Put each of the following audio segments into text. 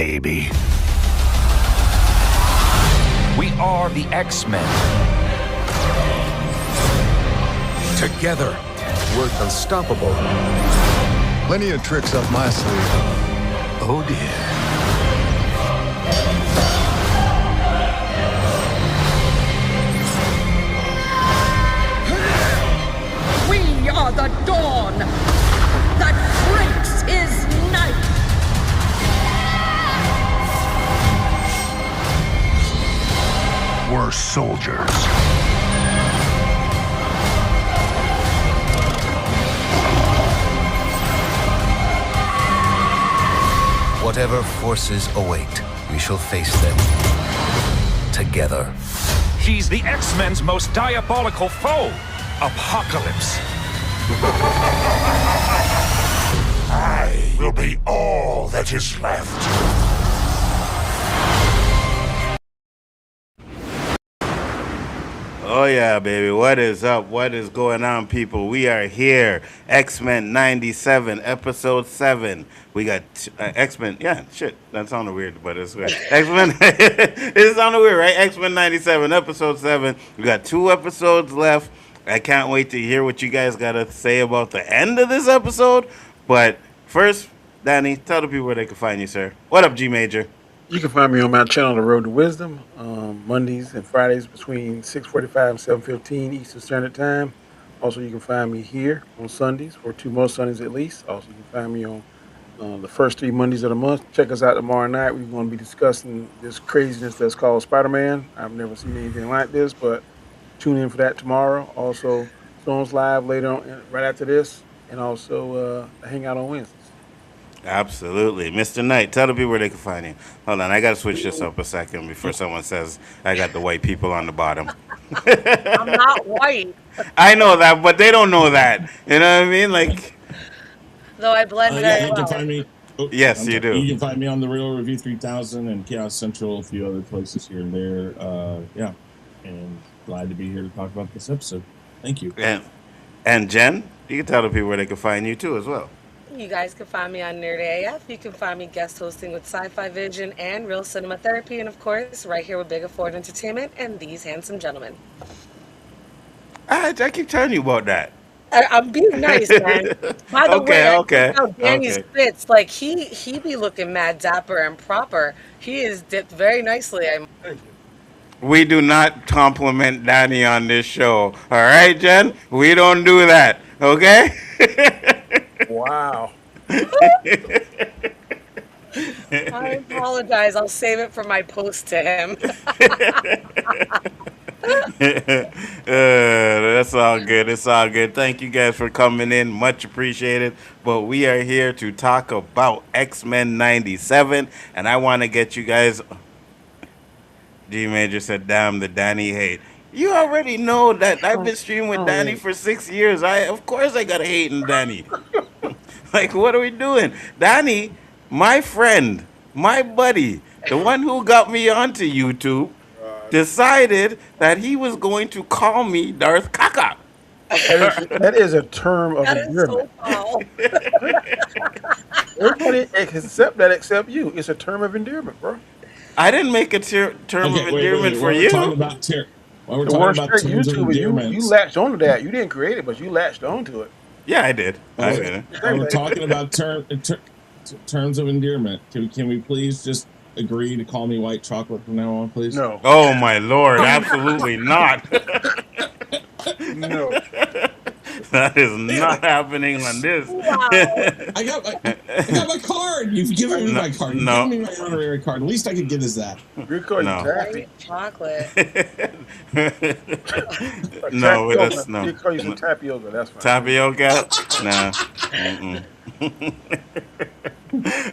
baby. We are the X-Men. Together, we're unstoppable. Plenty of tricks up my sleeve. Oh dear. We are the dawn that breaks his night. We're soldiers. Whatever forces await, we shall face them together. He's the X-Men's most diabolical foe, Apocalypse. I will be all that is left. Oh yeah, baby. What is up? What is going on, people? We are here. X-Men 97, episode 7. We got X-Men. Yeah, shit. That sounded weird, but it's weird. X-Men. It sounded weird, right? X-Men 97, episode 7. We got 2 episodes left. I can't wait to hear what you guys got to say about the end of this episode. But first, Danny, tell the people where they can find you, sir. What up, G Major? You can find me on my channel, The Road to Wisdom, Mondays and Fridays between 6:45 and 7:15 Eastern Standard Time. Also, you can find me here on Sundays, or 2 more Sundays at least. Also, you can find me on the first 3 Mondays of the month. Check us out tomorrow night. We're going to be discussing this craziness that's called Spider-Man. I've never seen anything like this, but tune in for that tomorrow. Also, Stones Live later on, right after this, and also hang out on Wednesdays. Absolutely. Mr. Knight, tell the people where they can find you. Hold on, I got to switch this up a second before someone says I got the white people on the bottom. I'm not white. I know that, but they don't know that. You know what I mean? Like, Though I blend very you can well. find me. yes, you do. You can find me on the Real Review 3000 and Chaos Central, a few other places here and there. Yeah, and glad to be here to talk about this episode. Thank you. And Jen, you can tell the people where they can find you too as well. You guys can find me on Nerd AF. You can find me guest hosting with Sci-Fi Vision and Real Cinema Therapy. And of course, right here with Big Afford Entertainment and these handsome gentlemen. I keep telling you about that. I'm being nice, man. By the way, okay. how Danny spits, like he be looking mad dapper and proper. He is dipped very nicely. We do not compliment Danny on this show. All right, Jen? We don't do that. Okay? Wow. I apologize. I'll save it for my post to him. That's all good. It's all good. Thank you guys for coming in. Much appreciated. But we are here to talk about X-Men 97. And I want to get you guys... G Major said, damn, the Danny hate. You already know that I've been streaming with Danny for 6 years. Of course I got to hate in Danny. Like, what are we doing? Danny, my friend, my buddy, the one who got me onto YouTube, decided that he was going to call me Darth Kaka. That is a term of That is endearment. so foul. Everybody except you. It's a term of endearment, bro. I didn't make a term of endearment for you. While we're The talking worst about trick terms of YouTube, endearment, you latched onto that. You didn't create it, but you latched onto it. Yeah, I did. I did it. while we're talking about terms of endearment, can we please just agree to call me white chocolate from now on, please? No. Oh, my Lord. Absolutely not. No. That is not happening on this. Wow. I got my card. You've given me my card. You've given me my honorary card. The least I could get is that. Your card No. is taffy. White chocolate. No, that's no. You call you some tapioca. That's fine. Tapioca? Nah.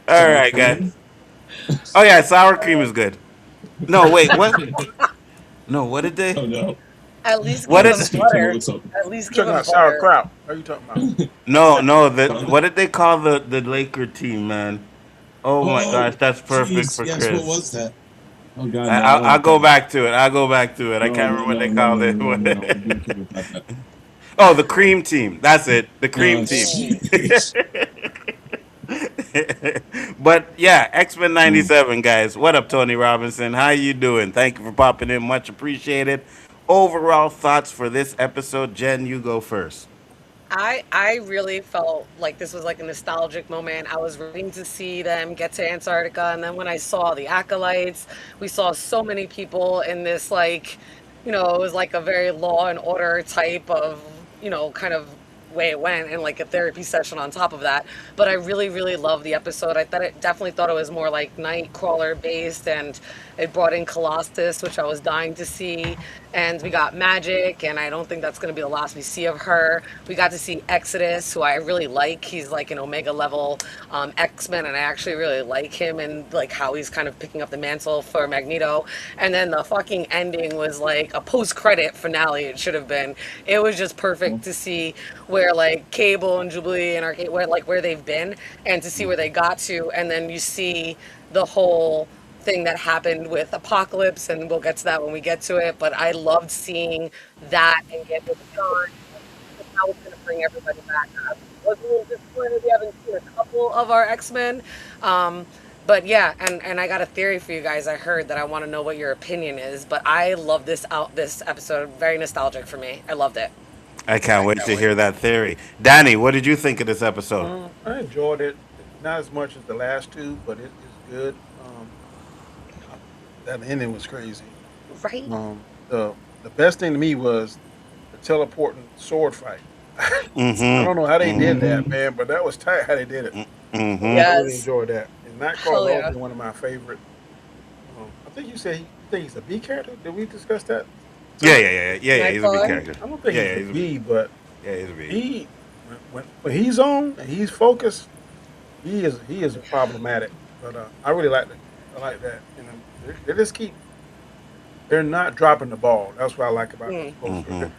All right, guys. Oh, yeah, sour cream is good. No, wait, what? No, what did they? Oh, no. At least What give is- him butter. What's up? At least You're give talking him about butter. sauerkraut. What are you talking about? No. What did they call the Laker team, man? Oh my gosh, that's perfect Jeez, for yes, Chris. what was that? Oh God, I'll go back to it. I can't remember what they called it. Oh, the cream team. That's it. The cream team. But yeah, X-Men 97, guys. What up, Tony Robinson? How you doing? Thank you for popping in. Much appreciated. Overall thoughts for this episode. Jen, you go first. I really felt like this was like a nostalgic moment. I was waiting to see them get to Antarctica, and then when I saw the acolytes, we saw so many people in this like, it was like a very law and order type of, kind of way it went, and like a therapy session on top of that. But I really, really loved the episode. I thought it definitely thought it was more like Nightcrawler based, and it brought in Colossus, which I was dying to see. And we got Magic, and I don't think that's going to be the last we see of her. We got to see Exodus, who I really like. He's like an Omega level X-Men, and I actually really like him and like how he's kind of picking up the mantle for Magneto. And then the fucking ending was like a post-credit finale. It should have been. It was just perfect to see where like Cable and Jubilee and Arcade, where they've been, and to see where they got to, and then you see the whole thing that happened with Apocalypse, and we'll get to that when we get to it. But I loved seeing that and get with John. How it's going to bring everybody back. I was a little disappointed we haven't seen a couple of our X-Men. But yeah, and I got a theory for you guys. I heard that I want to know what your opinion is. But I love this episode. Very nostalgic for me. I loved it. I can't wait to hear that theory. Danny, what did you think of this episode? I enjoyed it. Not as much as the last two, but it is good. That ending was crazy. Right. The best thing to me was the teleporting sword fight. Mm-hmm. I don't know how they did that, man, but that was tight how they did it. Mm-hmm. I really enjoyed that. And Nightcrawler yeah. was one of my favorite. I think you said you think he's a B character. Did we discuss that? Yeah. He's a big Nightcrawler? character. I don't think he's a B, but Yeah, he's a big. he when he's on and he's focused, he is problematic. But I really like that. I like that. They just they're not dropping the ball. That's what I like about this poster. Mhm.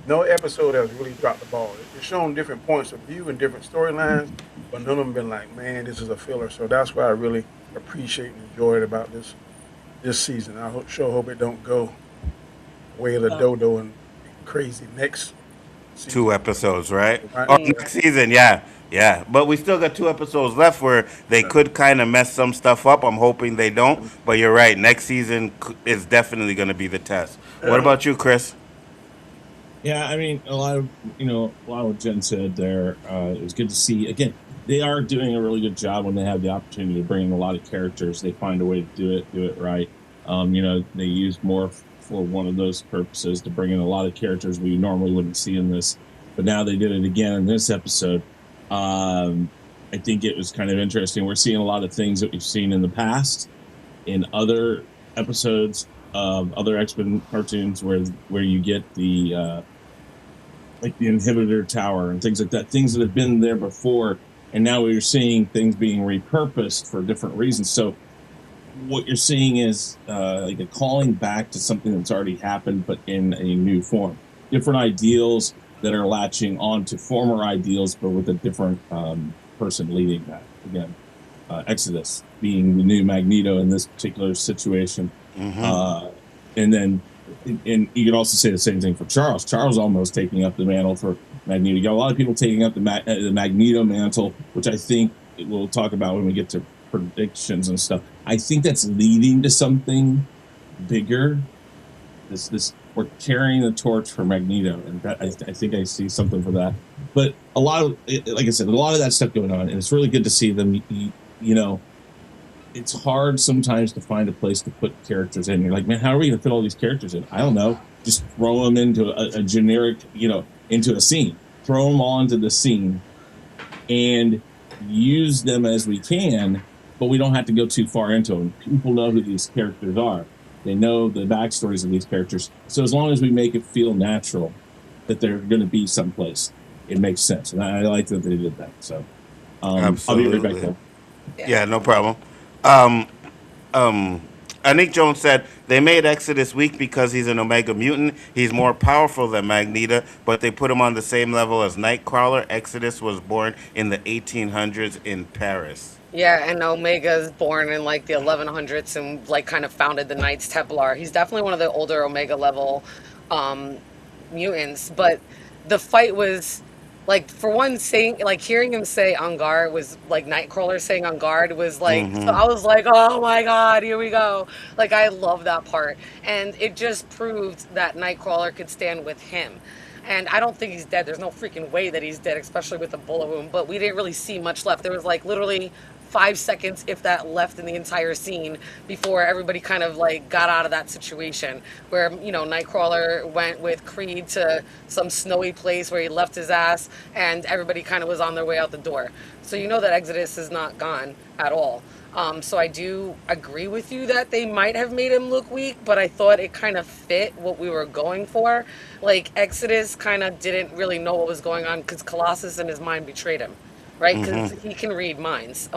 No episode has really dropped the ball. It's shown different points of view and different storylines, but none of them been like, man, this is a filler. So that's why I really appreciate and enjoy it about this season. I sure hope it don't go way of the dodo and crazy next season. 2 episodes, right? Right. Or next season, yeah. But we still got 2 episodes left where they could kind of mess some stuff up. I'm hoping they don't. But you're right. Next season is definitely going to be the test. What about you, Chris? Yeah, I mean, a lot of what Jen said there. It was good to see. Again, they are doing a really good job when they have the opportunity to bring in a lot of characters. They find a way to do it right. They use more for one of those purposes to bring in a lot of characters we normally wouldn't see in this. But now they did it again in this episode. I think it was kind of interesting. We're seeing a lot of things that we've seen in the past in other episodes of other X-Men cartoons where you get the like the inhibitor tower and things like that, things that have been there before, and now we're seeing things being repurposed for different reasons. So what you're seeing is like a calling back to something that's already happened, but in a new form. Different ideals that are latching on to former ideals, but with a different person leading that. Again, Exodus being the new Magneto in this particular situation. And then you could also say the same thing for Charles. Charles almost taking up the mantle for Magneto. You got a lot of people taking up the Magneto mantle, which I think we'll talk about when we get to predictions and stuff. I think that's leading to something bigger. This we're carrying the torch for Magneto, and that, I think I see something for that. But a lot of, like I said, a lot of that stuff going on, and it's really good to see them. It's hard sometimes to find a place to put characters in. You're like, man, how are we going to fit all these characters in? I don't know. Just throw them into a generic, into a scene. Throw them onto the scene and use them as we can, but we don't have to go too far into them. People know who these characters are. They know the backstories of these characters. So as long as we make it feel natural that they're going to be someplace, it makes sense. And I like that they did that. So I'll be right back there. Yeah, no problem. Anik Jones said they made Exodus weak because he's an Omega mutant. He's more powerful than Magneto, but they put him on the same level as Nightcrawler. Exodus was born in the 1800s in Paris. Yeah, and Omega's born in like the 1100s and like kind of founded the Knights Templar. He's definitely one of the older Omega level mutants, but the fight was Like for one, saying like hearing him say "on guard" was like Nightcrawler saying "on guard" was like. So Mm-hmm. I was like, "Oh my god, here we go!" Like I love that part, and it just proved that Nightcrawler could stand with him. And I don't think he's dead. There's no freaking way that he's dead, especially with the bullet wound. But we didn't really see much left. There was like literally 5 seconds, if that, left in the entire scene before everybody kind of like got out of that situation. Where Nightcrawler went with Creed to some snowy place where he left his ass, and everybody kind of was on their way out the door. So you know that Exodus is not gone at all. So I do agree with you that they might have made him look weak, but I thought it kind of fit what we were going for. Like Exodus kind of didn't really know what was going on because Colossus in his mind betrayed him, right? Because he can read minds.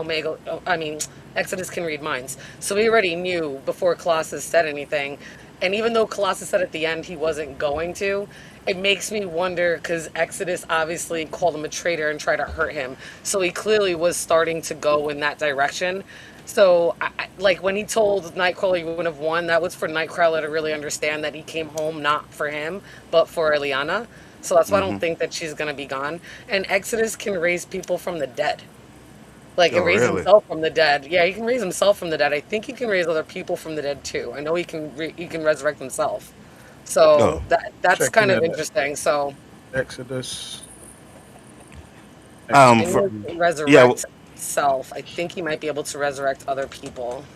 Exodus can read minds. So he already knew before Colossus said anything. And even though Colossus said at the end he wasn't going to, it makes me wonder because Exodus obviously called him a traitor and tried to hurt him. So he clearly was starting to go in that direction. So, like when he told Nightcrawler he wouldn't have won, that was for Nightcrawler to really understand that he came home not for him, but for Eliana. So that's why I don't think that she's gonna be gone. And Exodus can raise people from the dead. Like, and Oh, raise really? himself from the dead. Yeah, he can raise himself from the dead. I think he can raise other people from the dead too. I know he can resurrect himself. So Oh, that's Checking kind of that interesting. So Exodus. um, I Exodus. for know he can yeah, resurrect himself. I think he might be able to resurrect other people.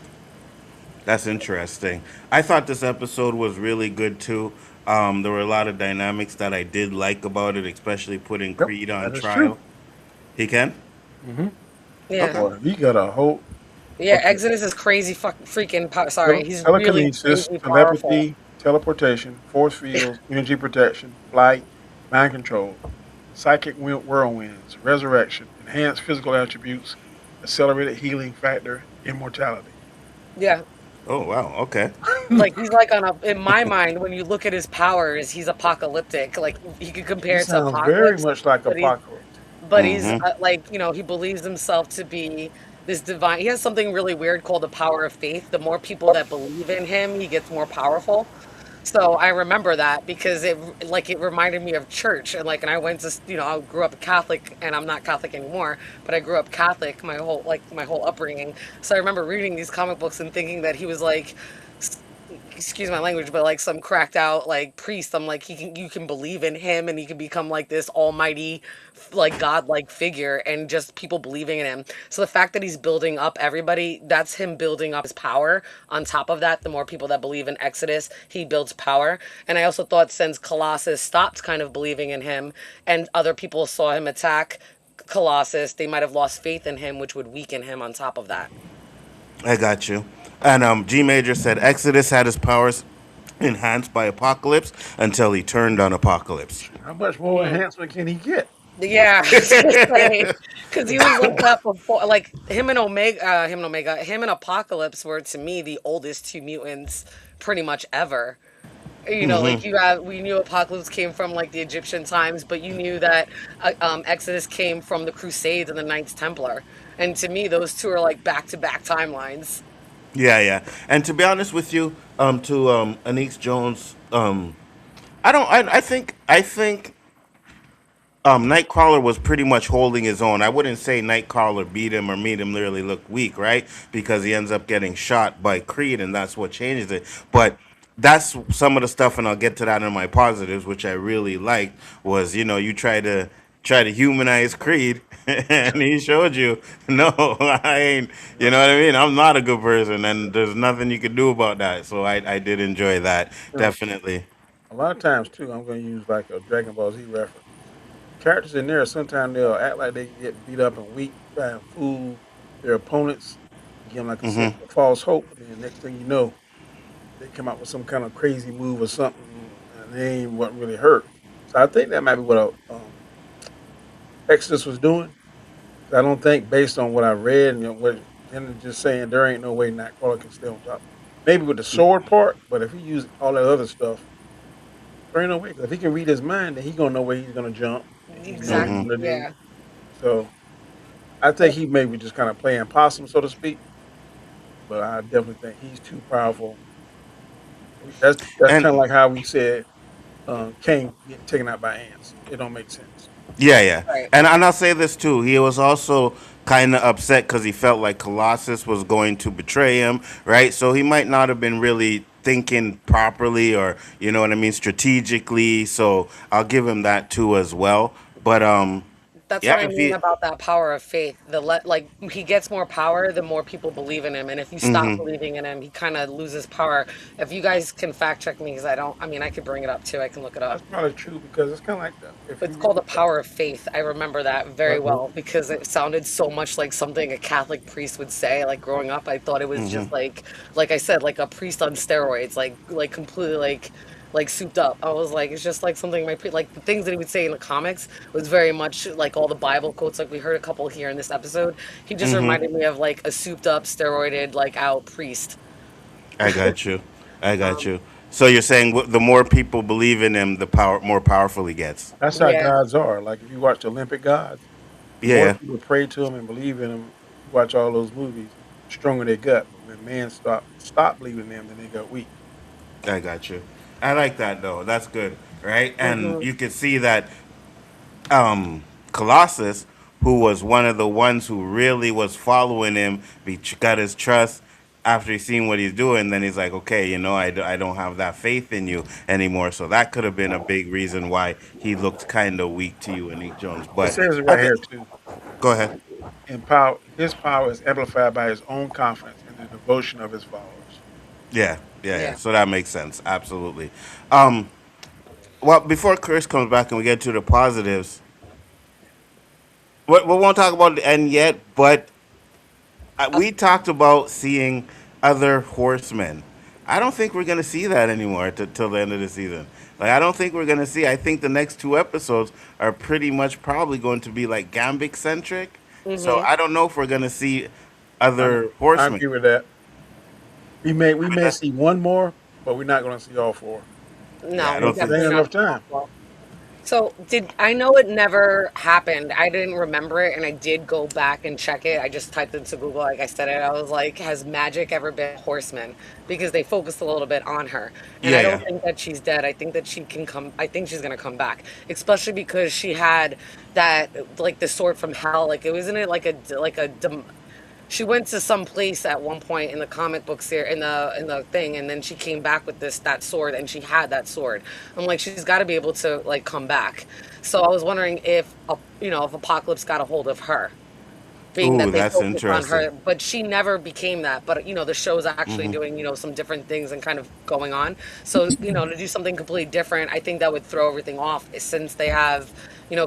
that's interesting. I thought this episode was really good too. There were a lot of dynamics that I did like about it, especially putting Yep, Creed on that is true. trial. He can. Mm-hmm. Yeah. Okay. Boy, he got a whole. Yeah, Okay. Exodus is crazy freaking sorry. He's really Telekinesis, crazy powerful. telepathy, teleportation, force fields, energy protection, flight, mind control, psychic whirlwinds, resurrection, enhanced physical attributes, accelerated healing factor, immortality. Yeah. Oh wow. Okay. Like he's like on a in my mind when you look at his powers, he's apocalyptic. Like he could He compare it to sounds very Apocalypse, much like but he's Apocalypse. but he's Mm-hmm. like he believes himself to be this divine. He has something really weird called the power of faith. The more people that believe in him, he gets more powerful. So I remember that because it reminded me of church, and I went to I grew up Catholic, and I'm not Catholic anymore, but I grew up Catholic my whole upbringing. So I remember reading these comic books and thinking that he was like, excuse my language, but like some cracked out like priest. I'm like, you can believe in him and he can become like this almighty, like godlike figure, and just people believing in him. So the fact that he's building up everybody, that's him building up his power. On top of that, the more people that believe in Exodus, he builds power. And I also thought since Colossus stopped kind of believing in him and other people saw him attack Colossus, they might have lost faith in him, which would weaken him on top of that. I got you. And G Major said Exodus had his powers enhanced by Apocalypse until he turned on Apocalypse. How much more enhancement can he get? Yeah, I was gonna say because he was like that before. Like him and Apocalypse were to me the oldest two mutants pretty much ever. Like we knew Apocalypse came from like the Egyptian times, but you knew that Exodus came from the Crusades and the Knights Templar. And to me, those two are like back to back timelines. Yeah, yeah. And to be honest with you, to Anise Jones, I don't. I think Nightcrawler was pretty much holding his own. I wouldn't say Nightcrawler beat him or made him really look weak, right? Because he ends up getting shot by Creed, and that's what changes it. But that's some of the stuff, and I'll get to that in my positives, which I really liked. Was you try to humanize Creed, and he showed you, no, I ain't. You know what I mean? I'm not a good person, and there's nothing you can do about that. So I did enjoy that You know, definitely. a lot of times too, I'm going to use like a Dragon Ball Z reference. Characters in there sometimes they'll act like they get beat up and weak, try and fool their opponents, give them like a sense Hmm. of false hope. And then next thing you know, they come out with some kind of crazy move or something, and they ain't wasn't really hurt. So I think that might be what Exodus was doing. I don't think, based on what I read and what him just saying, there ain't no way Nightcrawler can stay on top. Maybe with the sword part, but if he used all that other stuff, there ain't no way. 'Cause if he can read his mind, then he gonna know where he's gonna jump, and he know what he's Hmm. Exactly. gonna do. Yeah. So I think he maybe just kind of playing possum, so to speak. But I definitely think he's too powerful. That's kind of And like how we said Kane getting taken out by ants. It don't make sense. Yeah, yeah. Right. And I'll say this too. He was also kind of upset because he felt like Colossus was going to betray him, right? So he might not have been really thinking properly, or you know what I mean, strategically. So I'll give him that too as well. But That's what yeah, I if mean he, about that power of faith. Like he gets more power the more people believe in him, and if you stop hmm believing in him, he kind of loses power. If you guys can fact check me, because I don't. I mean, I could bring it up too. I can look it up. That's probably true because it's kind of like that. If It's you called really the power of faith. I remember that very but well because it sounded so much like something a Catholic priest would say. Like growing up, I thought it was hmm just like I said, like a priest on steroids, like completely like souped up. I was like, it's just like something like the things that he would say in the comics was very much like all the Bible quotes. Like we heard a couple here in this episode. He just hmm reminded me of like a souped up, steroided, like out priest. I got you. I got Um, you. So you're saying the more people believe in him, the more powerful he gets. that's how yeah, gods are. Like if you watch the Olympic gods, the more Yeah, people pray to him and believe in him, you watch all those movies, the stronger they got. But when man stop believing in them, then they got weak. I got you. I like that though. That's good, right? And hmm you can see that Colossus, who was one of the ones who really was following him, got his trust after he seen what he's doing. Then he's like, okay, you know, I don't have that faith in you anymore. So that could have been a big reason why he looked kind of weak to you, Nick Jones. It But says it I right th- here too. go ahead. In power, his power is amplified by his own confidence and the devotion of his followers. Yeah, yeah, yeah. yeah. So that makes sense. Absolutely. Um, well, before Chris comes back and we get to the positives, we won't talk about the end yet, but we talked about seeing other horsemen. I don't think we're gonna see that anymore till the end of the season. Like I don't think we're gonna see. I think the next two episodes are pretty much probably going to be like Gambit centric. So hmm I don't know if we're gonna see I other I horsemen. agree with that. We But may see one more, but we're not going to see all four. yeah, No, I we're don't There think. ain't definitely not. enough time. So did I know it never happened? I didn't remember it, and I did go back and check it. I just typed into Google, like I said it. I was like, "Has magic ever been a horseman?" Because they focused a little bit on her, and Yeah, I don't yeah, think that she's dead. I think that she can come. I think she's gonna come back, especially because she had that like the sword from hell. Like it wasn't it like a she went to some place at one point in the comic books here in the thing, and then she came back with that sword, and she had that sword. I'm like, she's got to be able to like come back. So I was wondering if if Apocalypse got a hold of her, being ooh, that they that's focus on interesting. her, but she never became that. But the show's actually hmm doing some different things and kind of going on. So to do something completely different, I think that would throw everything off since they have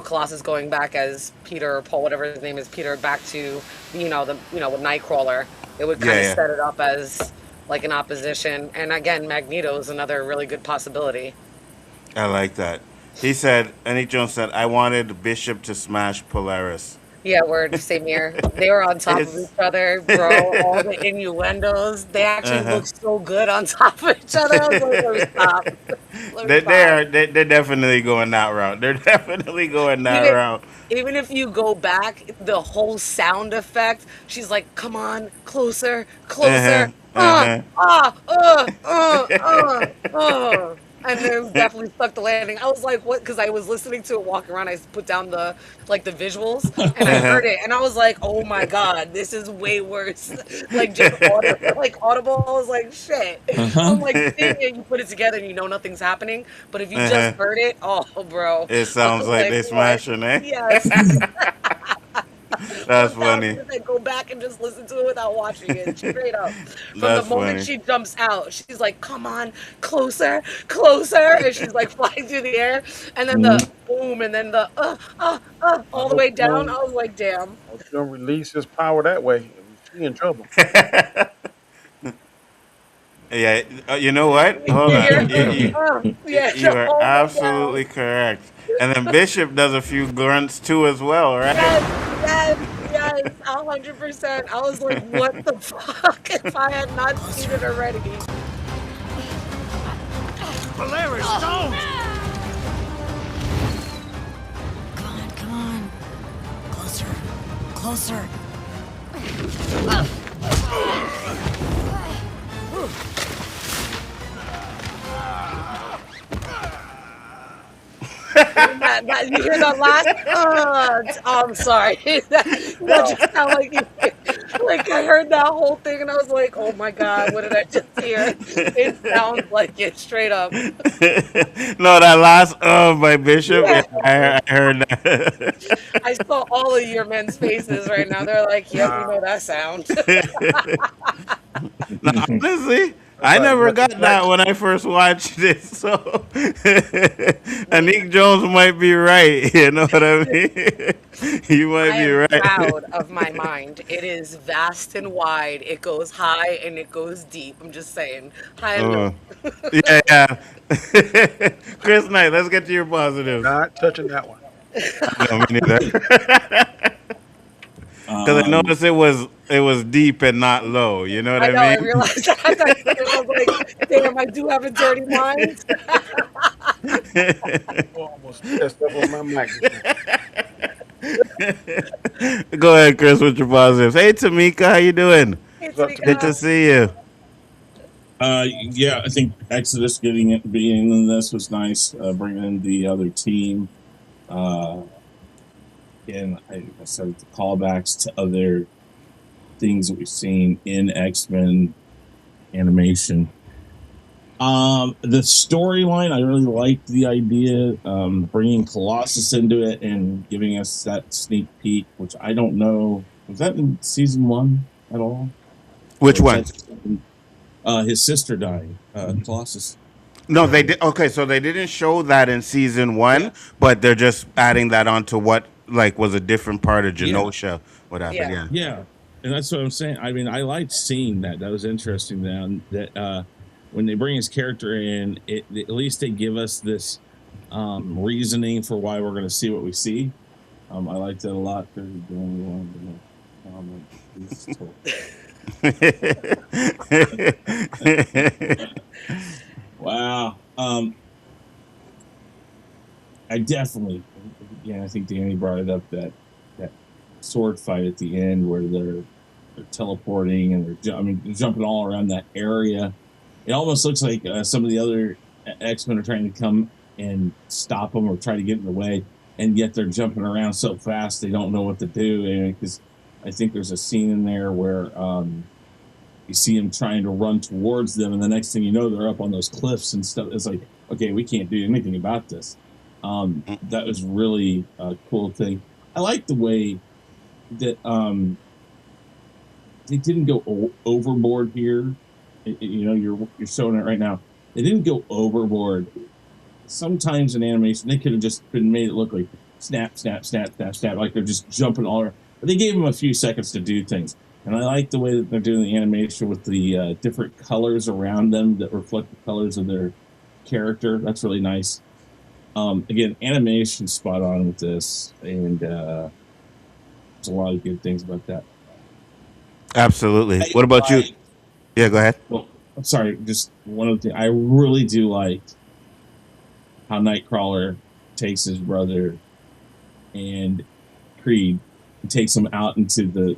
Colossus going back as Peter or Paul, whatever his name is, Peter, back to with Nightcrawler. It would kind Yeah, of yeah. set it up as like an opposition, and again, Magneto is another really good possibility. I like that. He said, Nick Jones said, I wanted Bishop to smash Polaris. Yeah, word, same here. They were on top of each It's other, bro. All the innuendos. They actually uh-huh. look so good on top of each other. I was like, let me stop. Let me stop. They're definitely going that route. They're definitely going that Even route. even if you go back, the whole sound effect, she's like, come on, closer, closer. Uh-huh. Uh-huh. Uh. And then definitely stuck the landing. I was like, what? Because I was listening to it walking around. I put down the visuals and I Uh-huh. heard it. And I was like, oh my God, this is way worse. Like just audible. I was like, shit. Uh-huh. I'm like, seeing it, you put it together and you know nothing's happening. But if you just Uh-huh. heard it, oh, bro. It I sounds was like like, they what? smashing, eh? Yes. That's funny. 1000%, go back and just listen to it without watching it. Straight up. From the That's moment funny. she jumps out, she's like, come on, closer, closer. And she's like flying through the air. And then the boom, and then the I all the hope way you down. I don't. was like, damn. I hope you don't release his power that way. She in trouble. Yeah, you know what? Hold You on. hear? Yeah, You the are whole way down. absolutely correct. And then Bishop does a few grunts too as well, right? Yes, yes, 100%. I was like, what the fuck if I had not seen it already? Polaris, don't! Come on. Closer. Closer. that you hear that last? Oh, I'm sorry. That just sounded like like I heard that whole thing and I was like, oh my god, what did I just hear? It sounds like it straight up. No, that last by Bishop. Yeah. Yeah, I heard that. I saw all of your men's faces right now. They're like, yep, we know that sound. No, honestly, I never got that when I first watched it. So, Anik Jones might be right. You know what I mean? He might I be am right. proud of my mind. It is vast and wide. It goes high and it goes deep. I'm just saying. High and low. Yeah, yeah. Chris Knight, let's get to your positives. Not touching that one. No, me neither. Because I noticed it was deep and not low. You know what I know, I I mean? realized that. I was like, damn, I do have a dirty mind. Almost messed up on my mic. Go ahead, Chris, with your positives. Hey, Tamika, how you doing? It's Good to see you. Yeah, I think Exodus being in this was nice. Bringing in the other team. And I said the callbacks to other things that we've seen in X-Men animation. The storyline, I really liked the idea, bringing Colossus into it and giving us that sneak peek, which I don't know. Was that in season 1 at all? Which one? His sister dying, Colossus. No, they did. Okay, so they didn't show that in season 1, but they're just adding that onto what was a different part of Genosha. What happened? Yeah, and that's what I'm saying. I mean, I liked seeing that. That was interesting. That when they bring his character in, at least they give us this reasoning for why we're going to see what we see. I liked that a lot. They're the only one. Wow. I definitely, I think Danny brought it up, that sword fight at the end where they're teleporting and they're jumping all around that area. It almost looks like some of the other X-Men are trying to come and stop them or try to get in the way, and yet they're jumping around so fast they don't know what to do. Because I think there's a scene in there where you see him trying to run towards them, and the next thing you know, they're up on those cliffs and stuff. It's like, okay, we can't do anything about this. That was really a cool thing. I like the way that they didn't go overboard here. You're showing it right now. They didn't go overboard. Sometimes in animation, they could have just been made it look like snap, snap, snap, snap, snap, like they're just jumping all around. But they gave them a few seconds to do things. And I like the way that they're doing the animation with the different colors around them that reflect the colors of their character. That's really nice. Again, animation spot on with this, and there's a lot of good things about that. Absolutely. What about you? Yeah, go ahead. Well, I'm sorry, just one other thing. I really do like how Nightcrawler takes his brother and Creed and takes him out into the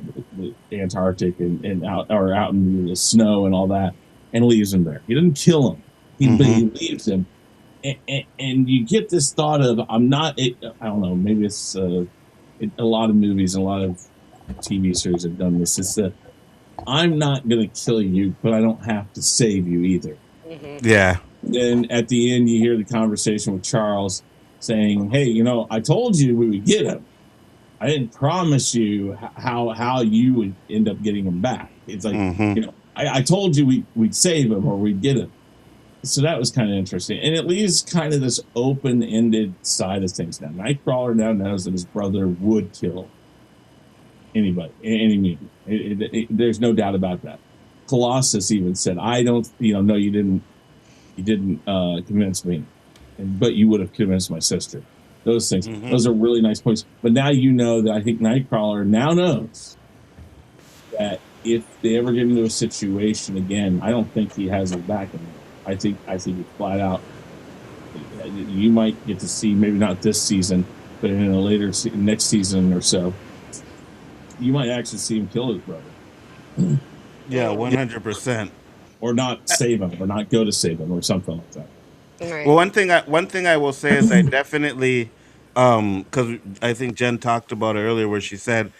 Antarctic and out into the snow and all that, and leaves him there. He doesn't kill him. He leaves him. And you get this thought of, I don't know, maybe it's a lot of movies and a lot of TV series have done this. It's that I'm not going to kill you, but I don't have to save you either. Yeah. Then at the end, you hear the conversation with Charles saying, hey, I told you we would get him. I didn't promise you how you would end up getting him back. It's like, I told you we'd save him or we'd get him. So that was kind of interesting. And it leaves kind of this open-ended side of things now. Nightcrawler now knows that his brother would kill anybody, any mutant. There's no doubt about that. Colossus even said, I don't, no, you didn't convince me, but you would have convinced my sister. Those things. Those are really nice points. But now that I think Nightcrawler now knows that if they ever get into a situation again, I don't think he has it back anymore. I think it's flat out. You might get to see, maybe not this season, but in a later next season or so, you might actually see him kill his brother. Yeah, 100%. Or not save him, or not go to save him, or something like that. Right. Well, one thing I will say is I definitely Because I think Jen talked about it earlier, where she said,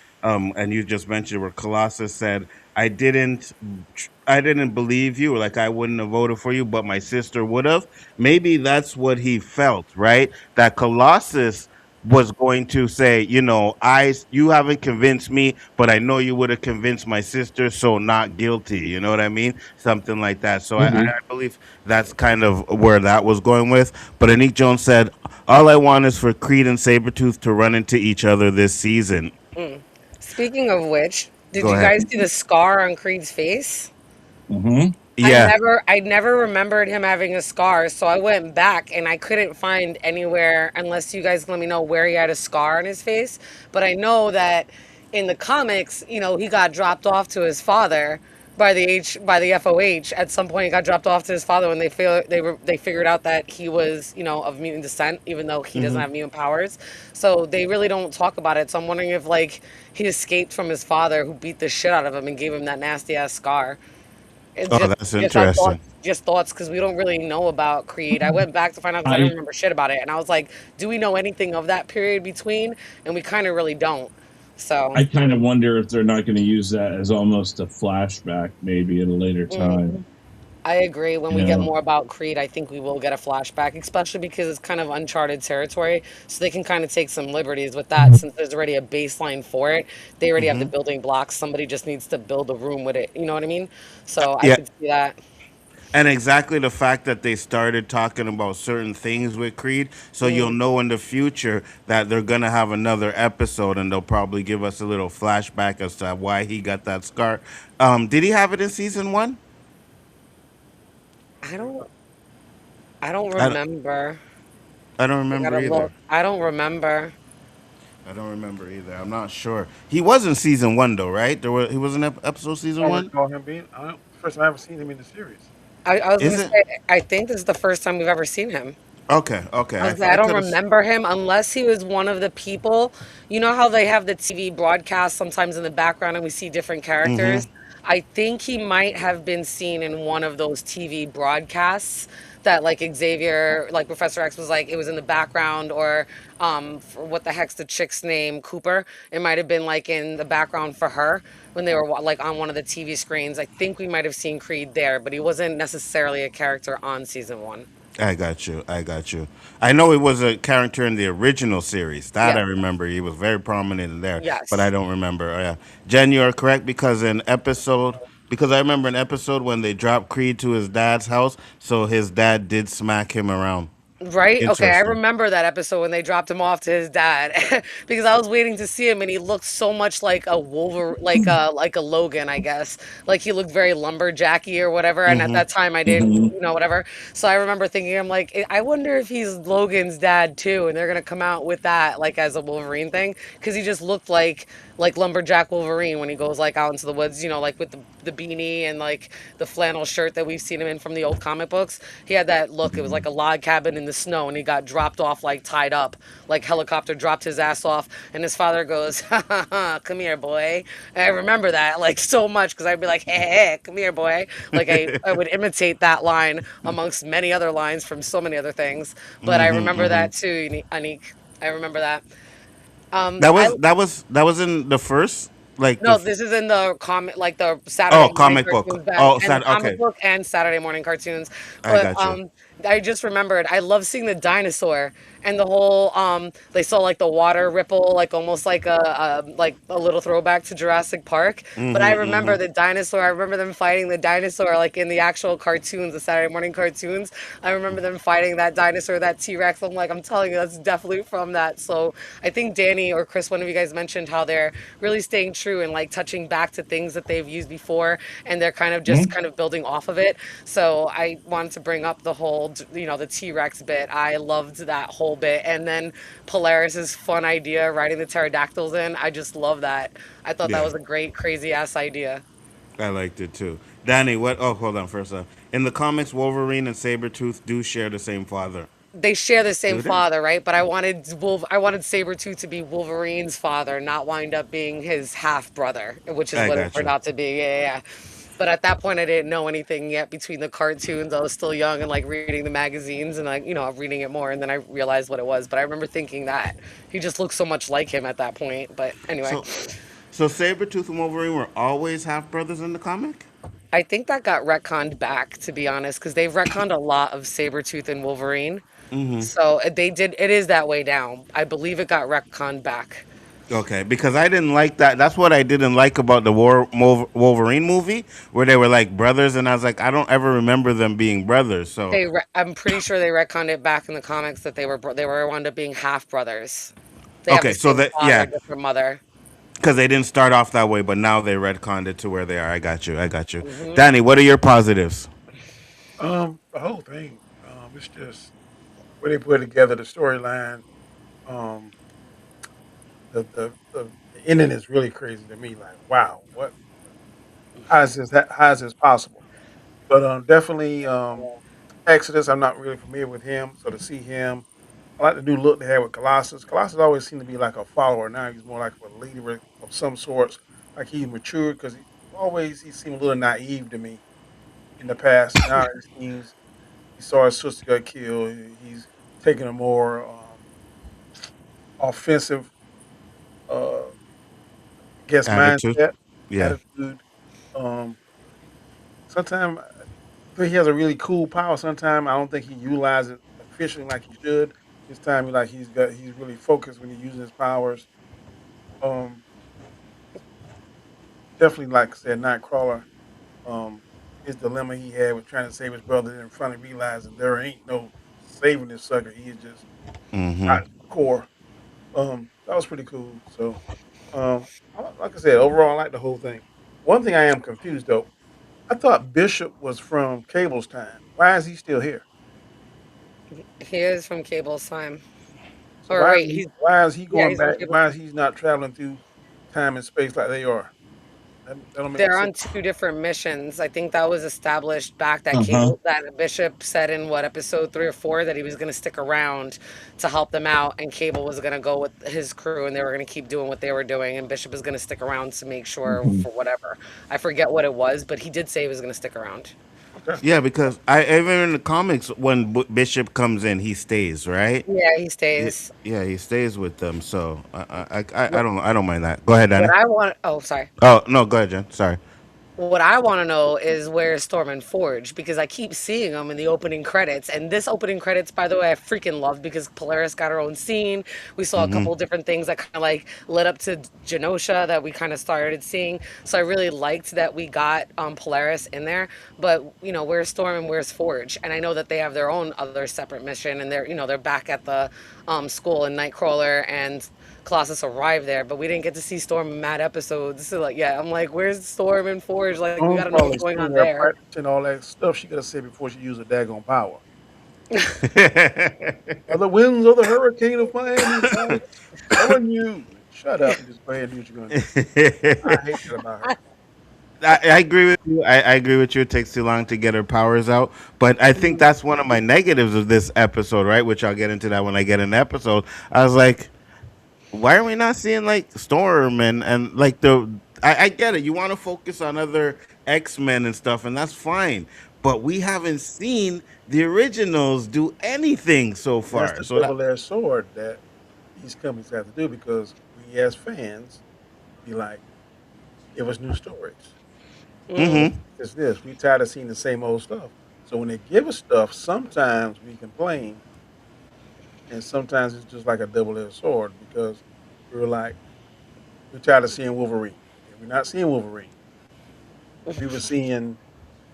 and you just mentioned where Colossus said, "I didn't, I didn't believe you, or like I wouldn't have voted for you, but my sister would have." Maybe that's what he felt, right? That Colossus was going to say, you haven't convinced me, but I know you would have convinced my sister, so not guilty. You know what I mean? Something like that. So I Hmm. believe that's kind of where that was going with. But Anik Jones said, all I want is for Creed and Sabretooth to run into each other this season. Mm. Speaking of which, did Go you ahead. guys see the scar on Creed's face? Hmm. Yeah. I never remembered him having a scar, so I went back and I couldn't find anywhere unless you guys let me know where he had a scar on his face. But I know that in the comics, he got dropped off to his father by the FOH. At some point, he got dropped off to his father when they figured out that he was of mutant descent, even though he doesn't Hmm. have mutant powers. So they really don't talk about it. So I'm wondering if like he escaped from his father, who beat the shit out of him and gave him that nasty ass scar. It's Oh, that's just our interesting. thoughts, because we don't really know about Creed. I went back to find out because I didn't I remember shit about it, and I was like, do we know anything of that period between? And we kind of really don't. So, I kind of wonder if they're not going to use that as almost a flashback, maybe at a later time. mhm. I agree. When You we get know. more about Creed, I think we will get a flashback, especially because it's kind of uncharted territory. So they can kind of take some liberties with that since there's already a baseline for it. They already have the Hmm. building blocks. Somebody just needs to build a room with it. You know what I mean? So I Yeah. could see that. And exactly the fact that they started talking about certain things with Creed, so you'll Mm. know in the future that they're gonna have another episode, and they'll probably give us a little flashback as to why he got that scar. Did he have it in season one? I don't. I don't I don't, remember. I don't I remember gotta either. look. I don't remember. I don't remember either. I'm not sure. He was in season one though, right? He was in episode I season don't one. recall him being. I don't, first time I ever seen him in the series. I was Is gonna it? say. I think this is the first time we've ever seen him. Okay, okay. I was like, I I don't could have. remember him unless he was one of the people. You know how they have the TV broadcast sometimes in the background and we see different Mm-hmm. characters? I think he might have been seen in one of those TV broadcasts that like Xavier, like Professor X was like, it was in the background, or for what the heck's the chick's name, Cooper. It might have been like in the background for her when they were like on one of the TV screens. I think we might have seen Creed there, but he wasn't necessarily a character on season one. I got you. I got you. I know he was a character in the original series. That I Yeah. remember. He was very prominent in there, but I Yes. don't remember. Jen, you are correct because I remember an episode when they dropped Creed to his dad's house, so his dad did smack him around. Right? Okay, I Interesting. remember that episode when they dropped him off to his dad because I was waiting to see him and he looked so much like a Wolver like a Logan, I guess. Like he looked very lumberjacky or whatever, and at Mm-hmm. that time I didn't, Hmm. whatever. So I remember thinking, I'm like, I wonder if he's Logan's dad too, and they're gonna come out with that like as a Wolverine thing because he just looked like lumberjack Wolverine when he goes like out into the woods, like with the beanie and like the flannel shirt that we've seen him in from the old comic books. He had that look. It was like a log cabin in the snow, and he got dropped off like tied up, like helicopter dropped his ass off, and his father goes, "Ha ha ha, come here, boy." And I remember that like so much because I'd be like, "Hey, hey, hey, come here, boy." Like I would imitate that line amongst many other lines from so many other things, but I Mm-hmm. remember Mm-hmm. that too, Anik. I remember that. I That was in the first, like No, this is in the comic, like the oh, Saturday morning comic book. cartoons back, Oh, and the sad. comic Okay, book and Saturday morning cartoons. I But got you. I just remembered, I love seeing the dinosaur and the whole. They saw like the water ripple, like almost like a little throwback to Jurassic Park. But I Mm-hmm. remember Mm-hmm. the dinosaur. I remember them fighting the dinosaur, like in the actual cartoons, the Saturday morning cartoons. I remember them fighting that dinosaur, that T Rex. I'm like, I'm telling you, that's definitely from that. So I think Danny or Chris, one of you guys mentioned how they're really staying true and like touching back to things that they've used before, and they're kind of just kind of building off of it. So I wanted to bring up the whole, the T Rex bit. I loved that whole bit, and then Polaris's fun idea riding the pterodactyls in. I just love that. I thought that Yeah, was a great, crazy ass idea. I liked it too. Danny, what? Oh, hold on. First, in the comics, Wolverine and Sabretooth do share the same father. They share the same Do they? father, right? But I wanted Sabretooth to be Wolverine's father, not wind up being his half brother, which is I what it got turned you. out to be. Yeah, yeah, yeah. But at that point, I didn't know anything yet between the cartoons. I was still young and like reading the magazines and like, reading it more. And then I realized what it was. But I remember thinking that he just looked so much like him at that point. But anyway, So, so Sabretooth and Wolverine were always half brothers in the comic? I think that got retconned back, to be honest, because they've retconned a lot of Sabretooth and Wolverine. So they did, it is that way now. I believe it got retconned back. Okay, because I didn't like that. That's what I didn't like about the Wolverine movie, where they were like brothers, and I was like, I don't ever remember them being brothers. So, I'm pretty sure they retconned it back in the comics that they were wound up being half brothers. They have the okay, so same that father, yeah, different mother. because they didn't start off that way, but now they retconned it to where they are. I got you. I got you. Hmm. Danny, what are your positives? The whole thing, it's just where they put together the storyline. Um, the ending is really crazy to me. Like, wow, how is this possible? But definitely Exodus. I'm not really familiar with him, so to see him, I like the new look they had with Colossus. Colossus always seemed to be like a follower. Now he's more like a leader of some sorts. Like he's matured because he seemed a little naive to me in the past. Now it seems he saw his sister got killed. He's taking a more offensive, I guess, Attitude. mindset, Yeah. attitude. Um, Sometimes he has a really cool power. Sometimes I don't think he utilizes it efficiently like he should. This time, he's really focused when he's using his powers. Um, Definitely, like I said, Nightcrawler. Um, his dilemma he had with trying to save his brother, and finally realizing there ain't no saving this sucker. He is just Mm-hmm. not core. That was pretty cool. So, like I said, overall, I like the whole thing. One thing I am confused though. I thought Bishop was from Cable's time. Why is he still here? He is from Cable's time. So Or wait, why is he yeah, going he's from back? Cable. Why is he not traveling through time and space like they are? That don't make They're sense. on two different missions. I think that was established back that Uh-huh. Bishop said in what episode 3 or 4 that he was going to stick around to help them out, and Cable was going to go with his crew, and they were going to keep doing what they were doing, and Bishop is going to stick around to make sure Mhm. for whatever. I forget what it was, but he did say he was going to stick around. Okay. Yeah, because I even in the comics when Bishop comes in, he stays, right? Yeah, he Y- stays. Yeah, he stays with them. So What, I don't mind that. Go ahead, Danny. what I want. Oh, sorry. Oh no, go ahead, Jen. Sorry. What I want to know is where's Storm and Forge because I keep seeing them in the opening credits. And this opening credits, by the way, I freaking loved because Polaris got her own scene. We saw a Mm-hmm. couple of different things that kind of like led up to Genosha that we kind of started seeing. So I really liked that we got Polaris in there. But where's Storm and where's Forge? And I know that they have their own other separate mission, and they're back at the school, and Nightcrawler and Colossus arrived there, but we didn't get to see Storm in mad episodes. So like, yeah, I'm like, where's Storm and Forge? Like, we Storm gotta know what's probably going sitting on there there. practicing all that stuff she could have said before she used her daggone power. Are the winds of the hurricane of Miami telling you? Shut up and just go ahead and do what you're gonna do. I hate that about her. I agree with you. I agree with you. It takes too long to get her powers out. But I think Mhm. that's one of my negatives of this episode, right? Which I'll get into that when I get an episode. I was like, why are we not seeing like Storm and like I get it. You want to focus on other X-Men and stuff, and that's fine. But we haven't seen the originals do anything so That's far. the So that double-edged sword that these companies have to do because we as fans be like, give us new stories. Hmm. hmm It's this. We tired of seeing the same old stuff. So when they give us stuff, sometimes we complain, and sometimes it's just like a double-edged sword because we're like, we're tired of seeing Wolverine. If we're not seeing Wolverine, if we were seeing,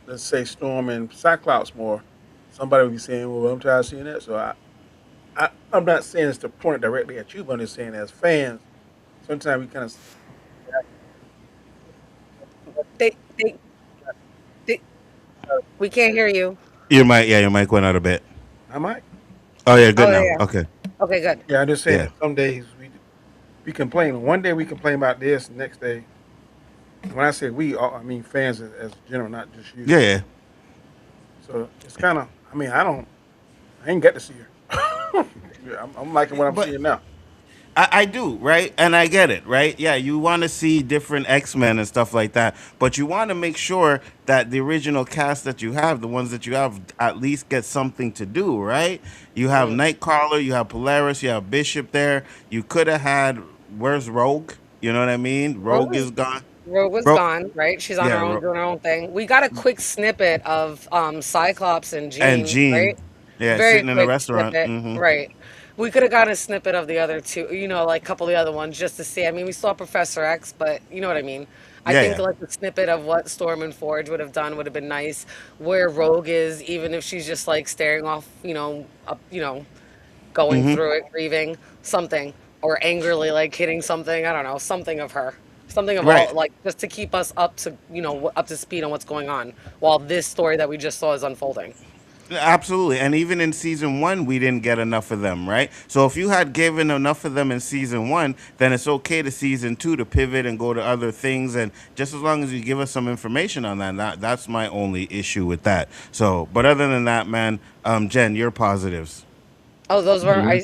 let's say, Storm and Cyclops more, somebody would be saying, "Well, I'm tired of seeing that." So I'm not saying it's to point it directly at you, but I'm just saying as fans, sometimes we kind of They, they, they, we can't hear you. your mic went out a bit. I might. Oh yeah, good Oh yeah, now. yeah. Okay. Okay, good. Yeah, I'm just saying Yeah. that some days we complain. One day we complain about this, the next day. And when I say we, I mean fans as general, not just you. Yeah, yeah. So it's kind of. I mean, I ain't got to see her. Yeah, I'm liking what I'm But seeing now. I do, right? And I get it, right? Yeah, you want to see different X-Men and stuff like that, but you want to make sure that the original cast that you have, the ones that you have, at least get something to do, right? You have Nightcrawler, you have Polaris, you have Bishop there. You could have had, where's Rogue? You know what I mean? Rogue is gone. Rogue was Ro- gone, right? She's on yeah, her own, doing her own thing. We got a quick snippet of Cyclops and and Jean, Jean, right? yeah, Very sitting in a quick restaurant. snippet, right? We could have gotten a snippet of the other two, like a couple of the other ones, just to see. I mean, we saw Professor X, but you know what I mean. I Yeah, think yeah. like a snippet of what Storm and Forge would have done would have been nice. Where Rogue is, even if she's just like staring off, up, going through it, grieving something, or angrily like hitting something. I don't know, something of her, something of Right. all, like just to keep us up to up to speed on what's going on while this story that we just saw is unfolding. Absolutely. And even in season one, we didn't get enough of them, right? So if you had given enough of them in season one, then it's okay to season two to pivot and go to other things. And just as long as you give us some information on that's my only issue with that. So, but other than that, man, Jen, your positives. Oh, those were Mhm.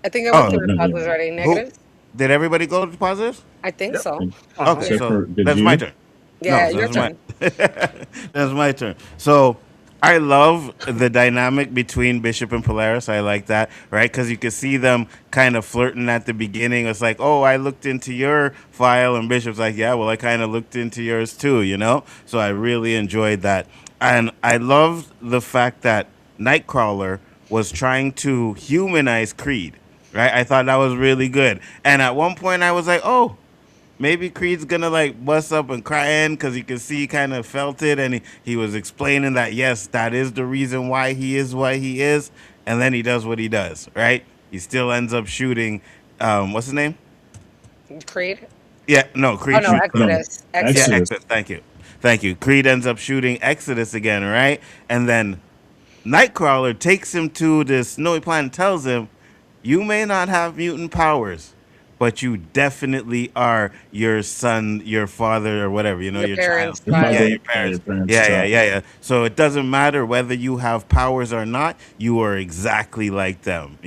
I think I went Oh, through the positives already. who Negatives? did everybody go to positives? I think Yep. so. Okay, Except so for, did that's you? my turn. Yeah, No, your that's my turn. that's my turn. So I love the dynamic between Bishop and Polaris. I like that, right? Because you can see them kind of flirting at the beginning. It's like, oh, I looked into your file, and Bishop's like, yeah, well, I kind of looked into yours too, you know? So I really enjoyed that. And I loved the fact that Nightcrawler was trying to humanize Creed, right? I thought that was really good. And at one point, I was like, oh, maybe Creed's gonna like bust up and cry in because you can see he kind of felt it, and he was explaining that yes, that is the reason why he is what he is, and then he does what he does, right? He still ends up shooting. What's his name? Creed? Yeah, no, Oh Creed no, shoots. No, Exodus. Yeah, Exodus. Exodus. Exodus. Thank you. Creed ends up shooting Exodus again, right? And then Nightcrawler takes him to this snowy planet and tells him, you may not have mutant powers, but you definitely are your son, your father, or whatever, Your your child. parents' Your Yeah, mother, child. your parents. your parents' Yeah, yeah, child. yeah, yeah. So it doesn't matter whether you have powers or not, you are exactly like them,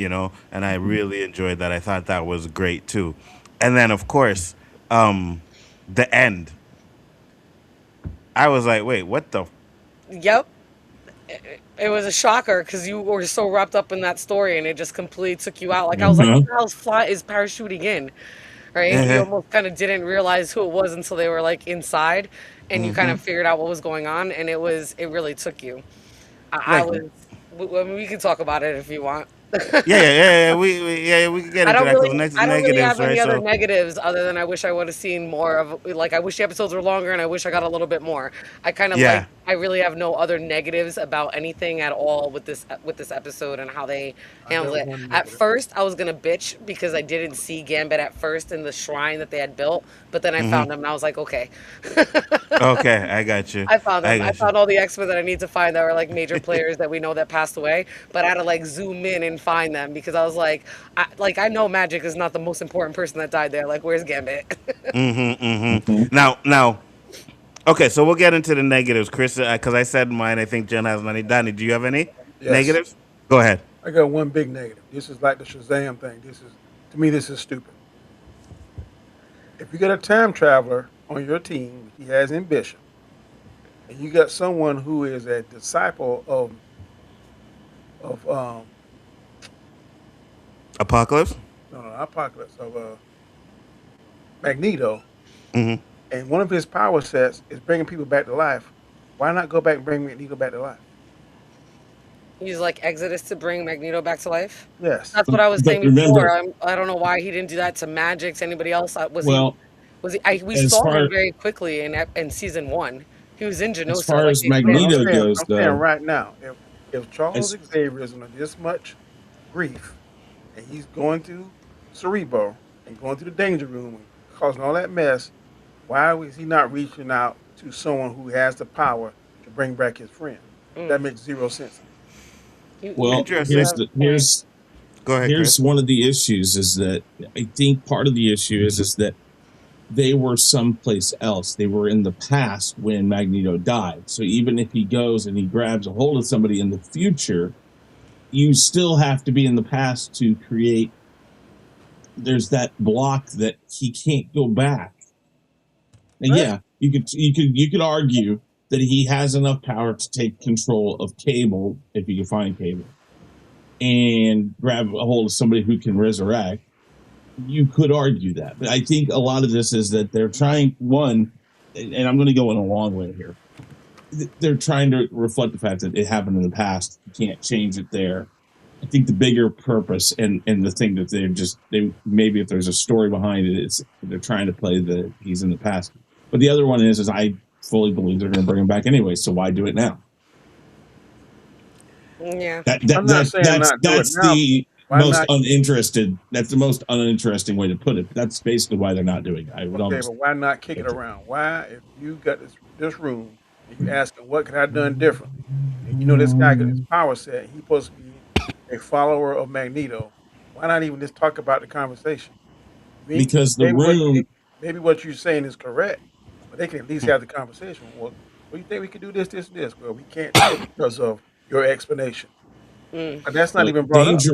And I really enjoyed that. I thought that was great too. And then, of course, the end. I was like, wait, what the? Yep. It was a shocker because you were so wrapped up in that story and it just completely took you out. Like I was like, Uh-huh. who the hell's fly is parachuting in? Right? You Uh-huh. almost kind of didn't realize who it was until they were like inside and you kind of figured out what was going on and it really took you. I Like, was I mean, we can talk about it if you want. yeah. We can get into that because the next I don't really negatives, have right? any other So negatives other than I wish I would have seen more of like I wish the episodes were longer and I wish I got a little bit more. I kind of yeah, I really have no other negatives about anything at all with this episode and how they I handled got it. one At negative. first I was gonna bitch because I didn't see Gambit at first in the shrine that they had built, but then I found him and I was like, okay. okay, I got you. I found I them. I got you. found all the X-Men that I need to find that were like major players that we know that passed away. But I had to like zoom in and find them because I was like, I know Magic is not the most important person that died there. Like, where's Gambit? Mhm. Now, okay, so we'll get into the negatives, Chris, because I said mine. I think Jen has many. Donnie, do you have any Yes. negatives? Go ahead. I got one big negative. This is like the Shazam thing. To me, this is stupid. If you got a time traveler on your team, he has in Bishop, and you got someone who is a disciple of Apocalypse. no, no, not Apocalypse, of Magneto, hmm and one of his power sets is bringing people back to life. Why not go back and bring Magneto back to life? Use like Exodus to bring Magneto back to life. Yes. That's what I was But saying before. remember, I don't know why he didn't do that to Magic, to anybody else. well, We as saw him far very quickly in season one. He was in as Genosa, far like as they explained. No, Magneto goes, I'm saying though, right now, if Charles as Xavier is under this much grief, and he's going to Cerebro and going to the danger room and causing all that mess, why is he not reaching out to someone who has the power to bring back his friend? That makes zero sense. well, Interesting. have a point. Go ahead, here's Chris. one of the issues is that I think part of the issue is that they were someplace else. They were in the past when Magneto died. So even if he goes and he grabs a hold of somebody in the future, you still have to be in the past to create there's that block that he can't go back. And Right. yeah, you could argue that he has enough power to take control of Cable if he can find Cable and grab a hold of somebody who can resurrect. You could argue that, but I think a lot of this is that they're trying and I'm going to go in a long way here. They're trying to reflect the fact that it happened in the past. You can't change it there. I think the bigger purpose and the thing that they maybe if there's a story behind it, it's they're trying to play that he's in the past. But the other one is I fully believe they're going to bring him back anyway. So why do it now? Yeah. I'm not saying not do it that's now. the Why most not? uninterested. That's the most uninteresting way to put it. That's basically why they're not doing it. I would Okay, almost but why not kick it around? Why, if you got this room and you asking what could I have done differently, and you know this guy got his power set, he's supposed to be a follower of Magneto. Why not even just talk about the conversation? because the Maybe room maybe what you're saying is correct, but they can at least have the conversation. Well, what do you think we could do this, this, and this? Well, we can't do it because of your explanation. Mm. But that's not the even brought up.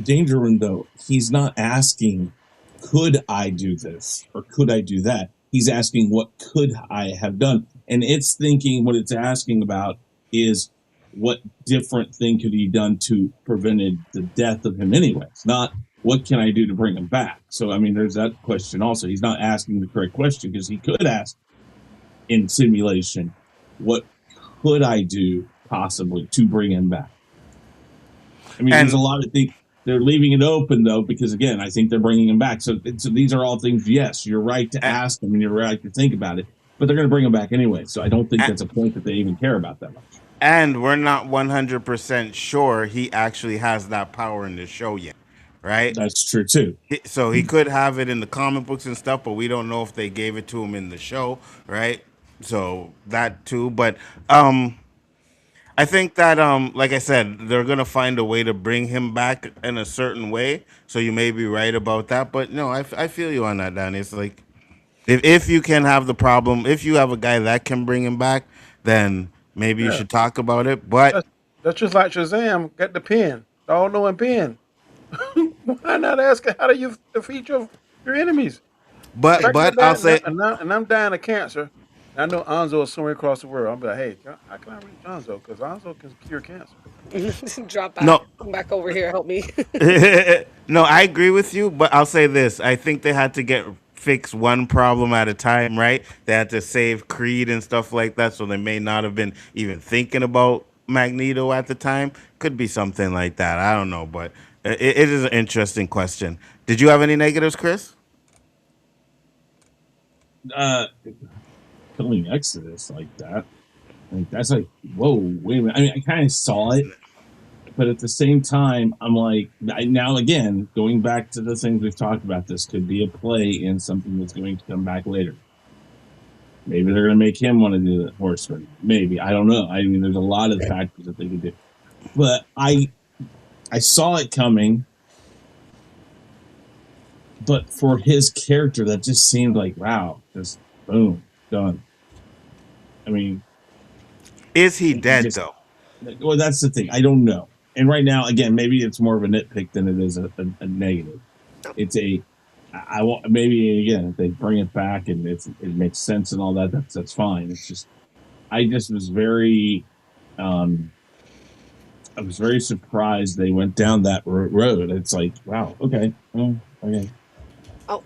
danger room though. He's not asking, could I do this or could I do that? He's asking, what could I have done? And it's thinking what it's asking about is what different thing could he done to prevented the death of him anyways, not what can I do to bring him back. So I mean there's that question also. He's not asking the correct question because he could ask in simulation, what could I do possibly to bring him back? I mean, And there's a lot of things. They're leaving it open though, because again, I think they're bringing him back. So these are all things. Yes, you're right to ask them, and you're right to think about it. But they're going to bring him back anyway. So I don't think that's a point that they even care about that much. and we're not 100% sure he actually has that power in the show yet, right? That's true too. So he could have it in the comic books and stuff, but we don't know if they gave it to him in the show, right? So that too, but I think that like I said, they're gonna find a way to bring him back in a certain way. So you may be right about that, but no, I feel you on that, Danny. It's like if you can have the problem, if you have a guy that can bring him back, then maybe you Yeah, should talk about it. But that's just like Shazam got the pen, the all-knowing pen. Why not ask how do you defeat your enemies? but Fact but that, I'll that say and I'm dying of cancer. And I know Anzo is somewhere across the world. I'm like, hey, how can I reach Anzo? Because Anzo can cure cancer. Drop back. no. Come back over here. Help me. No, I agree with you, but I'll say this. I think they had to get fix one problem at a time, right? They had to save Creed and stuff like that, so they may not have been even thinking about Magneto at the time. Could be something like that. I don't know, but it is an interesting question. Did you have any negatives, Chris? Uh, Killing Exodus like that, like that's like, whoa, wait a minute. I mean, I kind of saw it, but at the same time, I'm like, now again, going back to the things we've talked about, this could be a play in something that's going to come back later. Maybe they're going to make him want to do the horseman. Maybe, I don't know. I mean, there's a lot of factors that they could do, but I saw it coming. But for his character, that just seemed like, wow, just boom, done. I mean, Is he dead just, though? well, that's the thing. I don't know. And right now, again, maybe it's more of a nitpick than it is a negative. It's I want maybe again if they bring it back and it makes sense and all that. That's fine. It's just I just was very I was very surprised they went down that road. It's like, wow, okay, okay. Oh,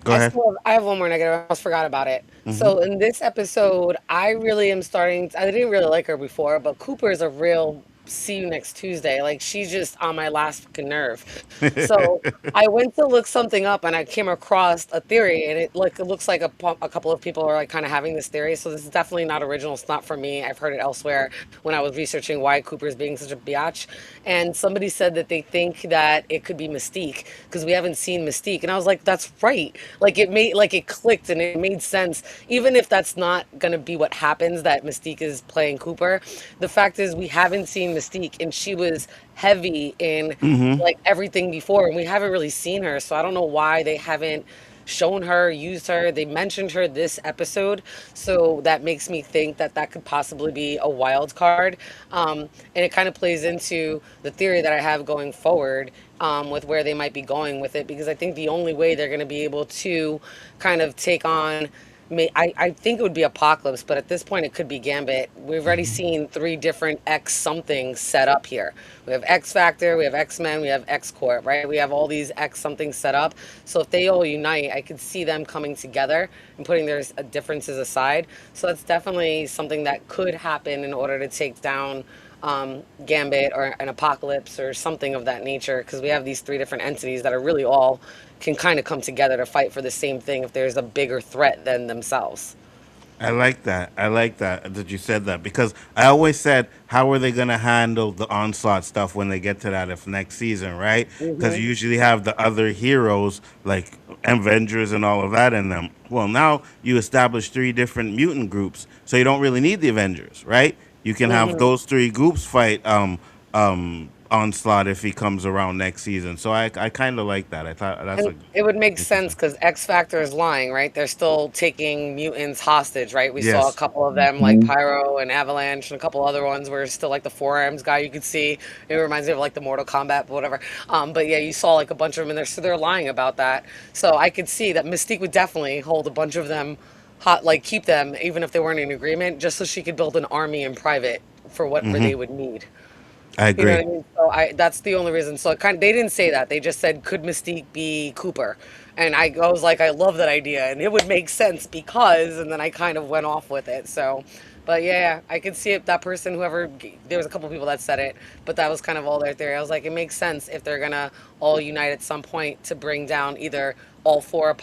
Go ahead. I have one more negative. I almost forgot about it. So in this episode, I really am starting. I didn't really like her before, but Cooper is a real see you next Tuesday. Like she's just on my last fucking nerve. So I went to look something up and I came across a theory and it looks like a couple of people are like kind of having this theory. So this is definitely not original. It's not for me. I've heard it elsewhere when I was researching why Cooper's being such a biatch. And somebody said that they think that it could be Mystique because we haven't seen Mystique. And I was like, that's right. Like it clicked and it made sense. Even if that's not gonna be what happens, that Mystique is playing Cooper. The fact is we haven't seen Mystique and she was heavy in like everything before and we haven't really seen her. So I don't know why they haven't shown her, used her. They mentioned her this episode, so that makes me think that that could possibly be a wild card. And it kind of plays into the theory that I have going forward with where they might be going with it, because I think the only way they're going to be able to kind of take on. I think it would be Apocalypse, but at this point it could be Gambit. We've already seen three different X something set up here. We have X Factor, we have X Men, we have X Corp, right? We have all these X something set up. So if they all unite, I could see them coming together and putting their differences aside. So that's definitely something that could happen in order to take down Gambit or an Apocalypse or something of that nature, because we have these three different entities that are really all can kind of come together to fight for the same thing if there's a bigger threat than themselves. I like that. I like that you said that, because I always said, how are they going to handle the onslaught stuff when they get to that if next season, right? Because Hmm. you usually have the other heroes like Avengers and all of that in them. Well, now you establish three different mutant groups, so you don't really need the Avengers, right? You can have Hmm. those three groups fight onslaught if he comes around next season. So I kind of like that. I thought that's And a it would make sense interesting. because X Factor is lying, right? They're still taking mutants hostage, right? We saw a Yes. couple of them, like Mhm. Pyro and Avalanche, and a couple other ones where still like the forearms guy you could see. It reminds me of like the Mortal Kombat, but whatever. But yeah, you saw like a bunch of them in there, so they're lying about that. So I could see that Mystique would definitely hold a bunch of them hot, like keep them, even if they weren't in agreement, just so she could build an army in private for whatever Hmm. they would need. I You know what agree. I mean? So that's the only reason. So it kind of, they didn't say that. They just said, could Mystique be Cooper? And I was like, I love that idea, and it would make sense because, and then I kind of went off with it. So, but yeah, I could see it. That person, whoever, there was a couple people that said it, but that was kind of all their theory. I was like, it makes sense if they're gonna all unite at some point to bring down either all four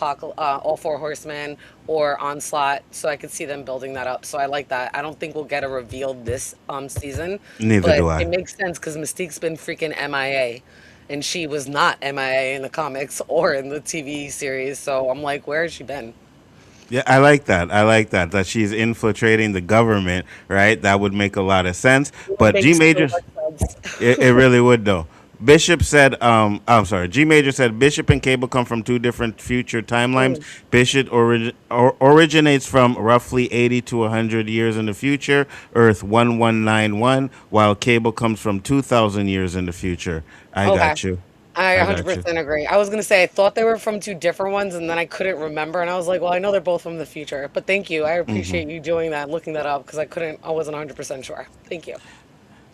horsemen or onslaught. So I could see them building that up. So I like that. I don't think we'll get a reveal this season, Neither but do it I. makes sense because Mystique's been freaking MIA, and she was not MIA in the comics or in the TV series. So I'm like, where has she been? Yeah, I like that. I like that. That she's infiltrating the government, right? That would make a lot of sense. It But G makes so Major, much it sense. really would though. Bishop said, I'm sorry. G Major said Bishop and Cable come from two different future timelines. Mm. Bishop originates from roughly 80 to 100 years in the future, Earth 1191, while Cable comes from 2,000 years in the future. I Okay. got you. I I got you. 100% agree. I was gonna say I thought they were from two different ones, and then I couldn't remember, and I was like, well, I know they're both from the future. But thank you. I Hmm. appreciate you doing that, looking that up, because I wasn't 100% sure. Thank you.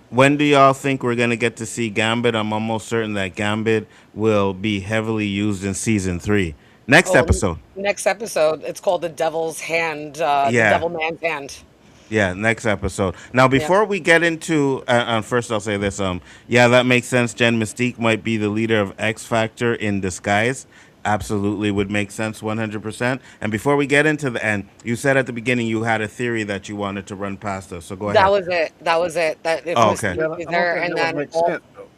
When do y'all think we're gonna get to see Gambit? I'm almost certain that Gambit will be heavily used in season three. Next Oh, episode. next episode, it's called the Devil's Hand, the Yeah, Devil Man's Hand. yeah, next episode. Now, Yeah. before we get into, first I'll say this. Yeah, that makes sense. Jen Mystique might be the leader of X Factor in disguise. Absolutely would make sense, 100%. And before we get into the end, you said at the beginning you had a theory that you wanted to run past us. So go That ahead. was it. That was it. That if Oh, okay. Mystique Yeah, is I don't there, think and that would then make all, sense though.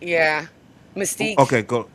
yeah, Mystique. Okay, go.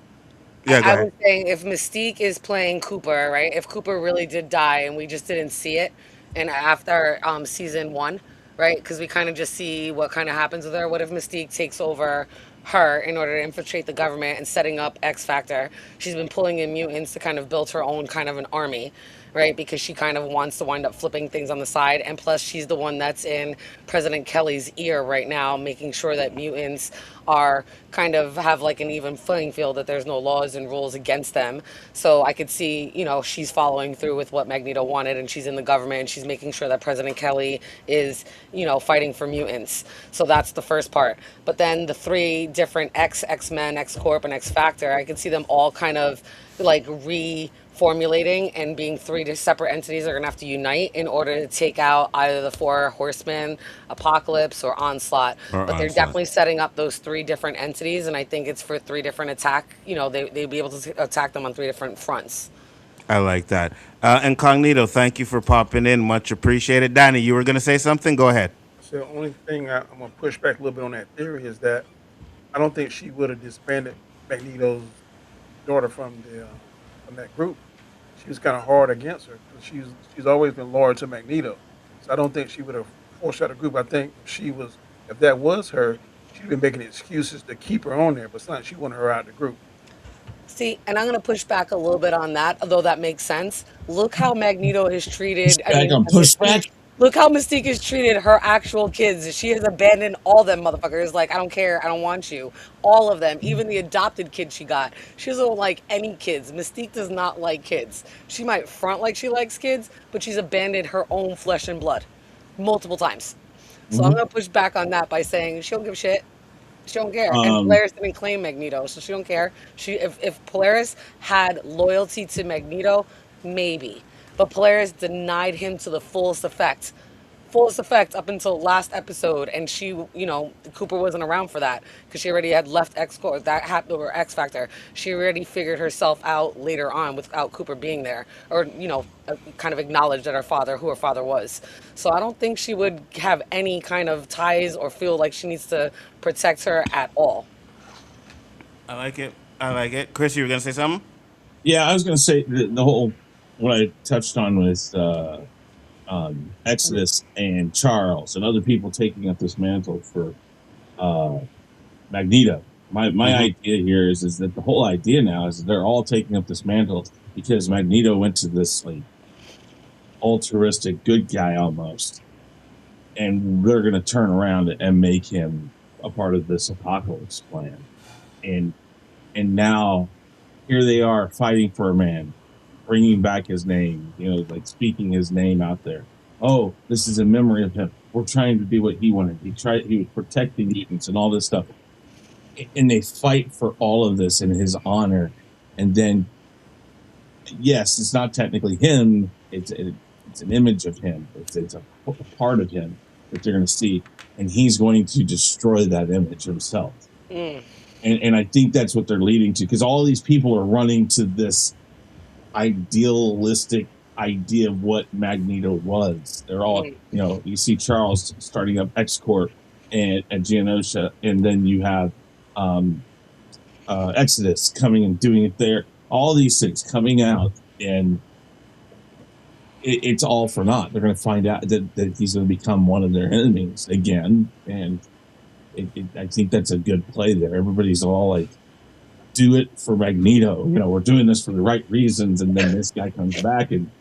Yeah, go I ahead. was saying if Mystique is playing Cooper, right? If Cooper really did die and we just didn't see it, and after season one, right? Because we kind of just see what kind of happens with her. What if Mystique takes over her in order to infiltrate the government and setting up X Factor? She's been pulling in mutants to kind of build her own kind of an army, right? Because she kind of wants to wind up flipping things on the side. And plus, she's the one that's in President Kelly's ear right now, making sure that mutants are kind of have like an even playing field, that there's no laws and rules against them. So I could see, she's following through with what Magneto wanted, and she's in the government and she's making sure that President Kelly is, fighting for mutants. So that's the first part. But then the three different X-Men, X-Corp, and X-Factor, I could see them all kind of like reformulating and being three separate entities are going to have to unite in order to take out either the four horsemen, Apocalypse, or Onslaught. Or But they're onslaught. definitely setting up those three different entities, and I think it's for three different attack. They'd be able to attack them on three different fronts. I like that. Incognito, thank you for popping in. Much appreciated. Danny, you were gonna say something? Go ahead. So the only thing I'm gonna push back a little bit on that theory is that I don't think she would have disbanded Magneto's daughter from that group. She was kind of hard against her because she's always been loyal to Magneto. So I don't think she would have forced out a group. I think if that was her, she'd been making excuses to keep her on there, but it's not she wanted her out of the group. See, and I'm going to push back a little bit on that, although that makes sense. Look how Magneto is treated. I Back mean, on pushback. Look how Mystique has treated her actual kids. She has abandoned all them motherfuckers. Like, I don't care. I don't want you. All of them. Even the adopted kid she got. She doesn't like any kids. Mystique does not like kids. She might front like she likes kids, but she's abandoned her own flesh and blood multiple times. So I'm Mhm. gonna push back on that by saying she don't give a shit. She don't care. And Um, Polaris didn't claim Magneto, so she don't care. If Polaris had loyalty to Magneto, maybe. But Polaris denied him to the fullest effect. Fullest effect up until last episode, and she, Cooper wasn't around for that because she already had left X Corps. That happened, or X Factor. She already figured herself out later on without Cooper being there, or kind of acknowledged that who her father was. So I don't think she would have any kind of ties or feel like she needs to protect her at all. I like it. I like it. Chris, you were gonna say something? yeah, I was going to say the whole what I touched on with Exodus and Charles and other people taking up this mantle for uh, Magneto. My Mm-hmm. idea here is that the whole idea now is that they're all taking up this mantle because Magneto went to this like altruistic good guy almost, and they're going to turn around and make him a part of this apocalypse plan. And now here they are fighting for a man, bringing back his name, like speaking his name out there. Oh, this is a memory of him. We're trying to do what he wanted. He was protecting mutants and all this stuff. And they fight for all of this in his honor. And then, yes, it's not technically him. It's an image of him. It's a part of him that they're going to see. And he's going to destroy that image himself. Mm. And I think that's what they're leading to, because all these people are running to this idealistic idea of what Magneto was. They're all, you see Charles starting up X Corp and at Genosha, and then you have Exodus coming and doing it there. All these things coming out, and it's all for naught. They're going to find out that he's going to become one of their enemies again, and I think that's a good play there. Everybody's all like, do it for Magneto. We're doing this for the right reasons. And then this guy comes back and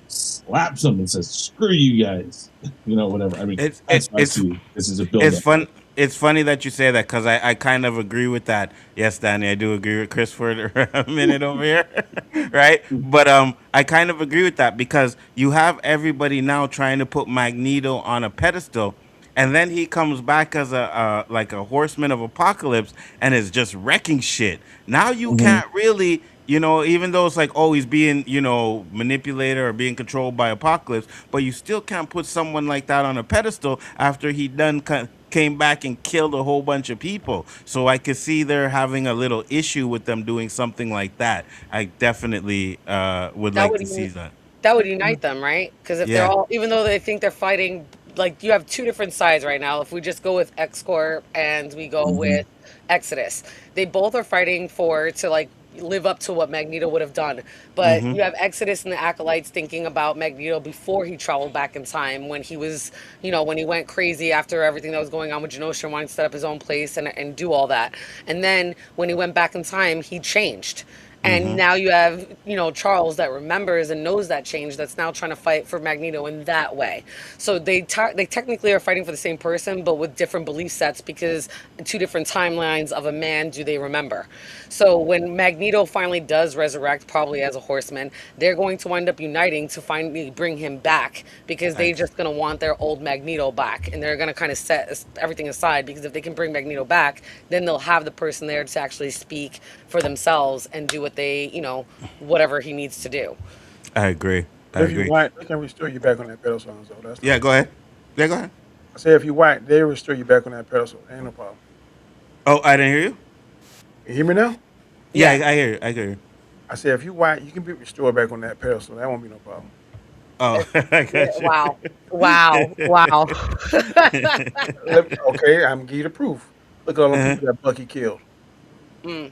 slaps him and says, screw you guys. Whatever. I mean, It's this is a build it's fun. It's funny that you say that because I kind of agree with that. Yes, Danny, I do agree with Chris for a minute over here, right? But I kind of agree with that because you have everybody now trying to put Magneto on a pedestal, and then he comes back as a like a horseman of apocalypse and is just wrecking shit. Now you can't really, even though it's like, oh, he's being, manipulated or being controlled by apocalypse, but you still can't put someone like that on a pedestal after he came back and killed a whole bunch of people. So I could see they're having a little issue with them doing something like that. I definitely would That like would to see that. that would unite them, right? Because if they're Yeah. all, even though they think they're fighting, like you have two different sides right now. If we just go with X Corp and we go with Exodus, they both are fighting to like live up to what Magneto would have done. But Mm-hmm. you have Exodus and the Acolytes thinking about Magneto before he traveled back in time, when he was, when he went crazy after everything that was going on with Genosha and wanted to set up his own place and do all that. And then when he went back in time, he changed. And Mm-hmm. now you have, Charles that remembers and knows that change, that's now trying to fight for Magneto in that way. So they technically are fighting for the same person, but with different belief sets, because two different timelines of a man do they remember. So when Magneto finally does resurrect, probably as a horseman, they're going to wind up uniting to finally bring him back, because they're just going to want their old Magneto back. And they're going to kind of set everything aside, because if they can bring Magneto back, then they'll have the person there to actually speak for themselves and do what they, whatever he needs to do. I agree. I If you agree. white, they can restore you back on that pedestal. So that's Yeah, go ahead. Yeah, go ahead. I say if you white, they restore you back on that pedestal. Ain't no problem. Oh, I didn't hear you? You hear me now? Yeah, Yeah. I hear you. I hear you. I said if you white, you can be restored back on that pedestal. That won't be no problem. Oh, I Yeah, got you. wow. Wow. Wow. Okay, I'm gonna give you the proof. Look at all the Uh-huh. people that Bucky killed. Mm.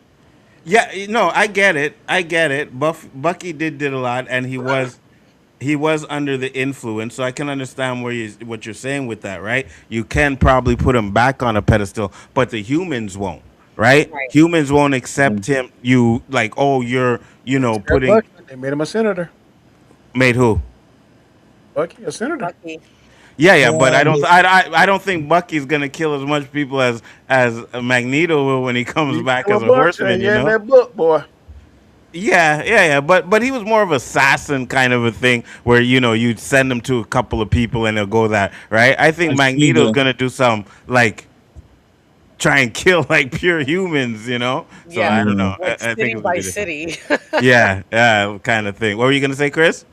Yeah, no, I get it. I get it. Bucky did a lot, and he was under the influence, so I can understand what you're saying with that, right? You can probably put him back on a pedestal, but the humans won't, right? Right. Humans won't accept him. You like, oh, you're, Except putting Bucky, they made him a senator. made who? Bucky, a senator. Bucky. Yeah, but I Yeah, don't, I don't think Bucky's gonna kill as much people as Magneto will when he comes You back kill a as a bunch, horseman. and You you're in know? that book, boy. Yeah. But he was more of assassin kind of a thing where you'd send him to a couple of people and they'll go that right. I think I see Magneto's the gonna do some like try and kill like pure humans. So I Yeah, don't yeah. know. like I think city it's gonna by be different. city. Yeah, kind of thing. What were you gonna say, Chris?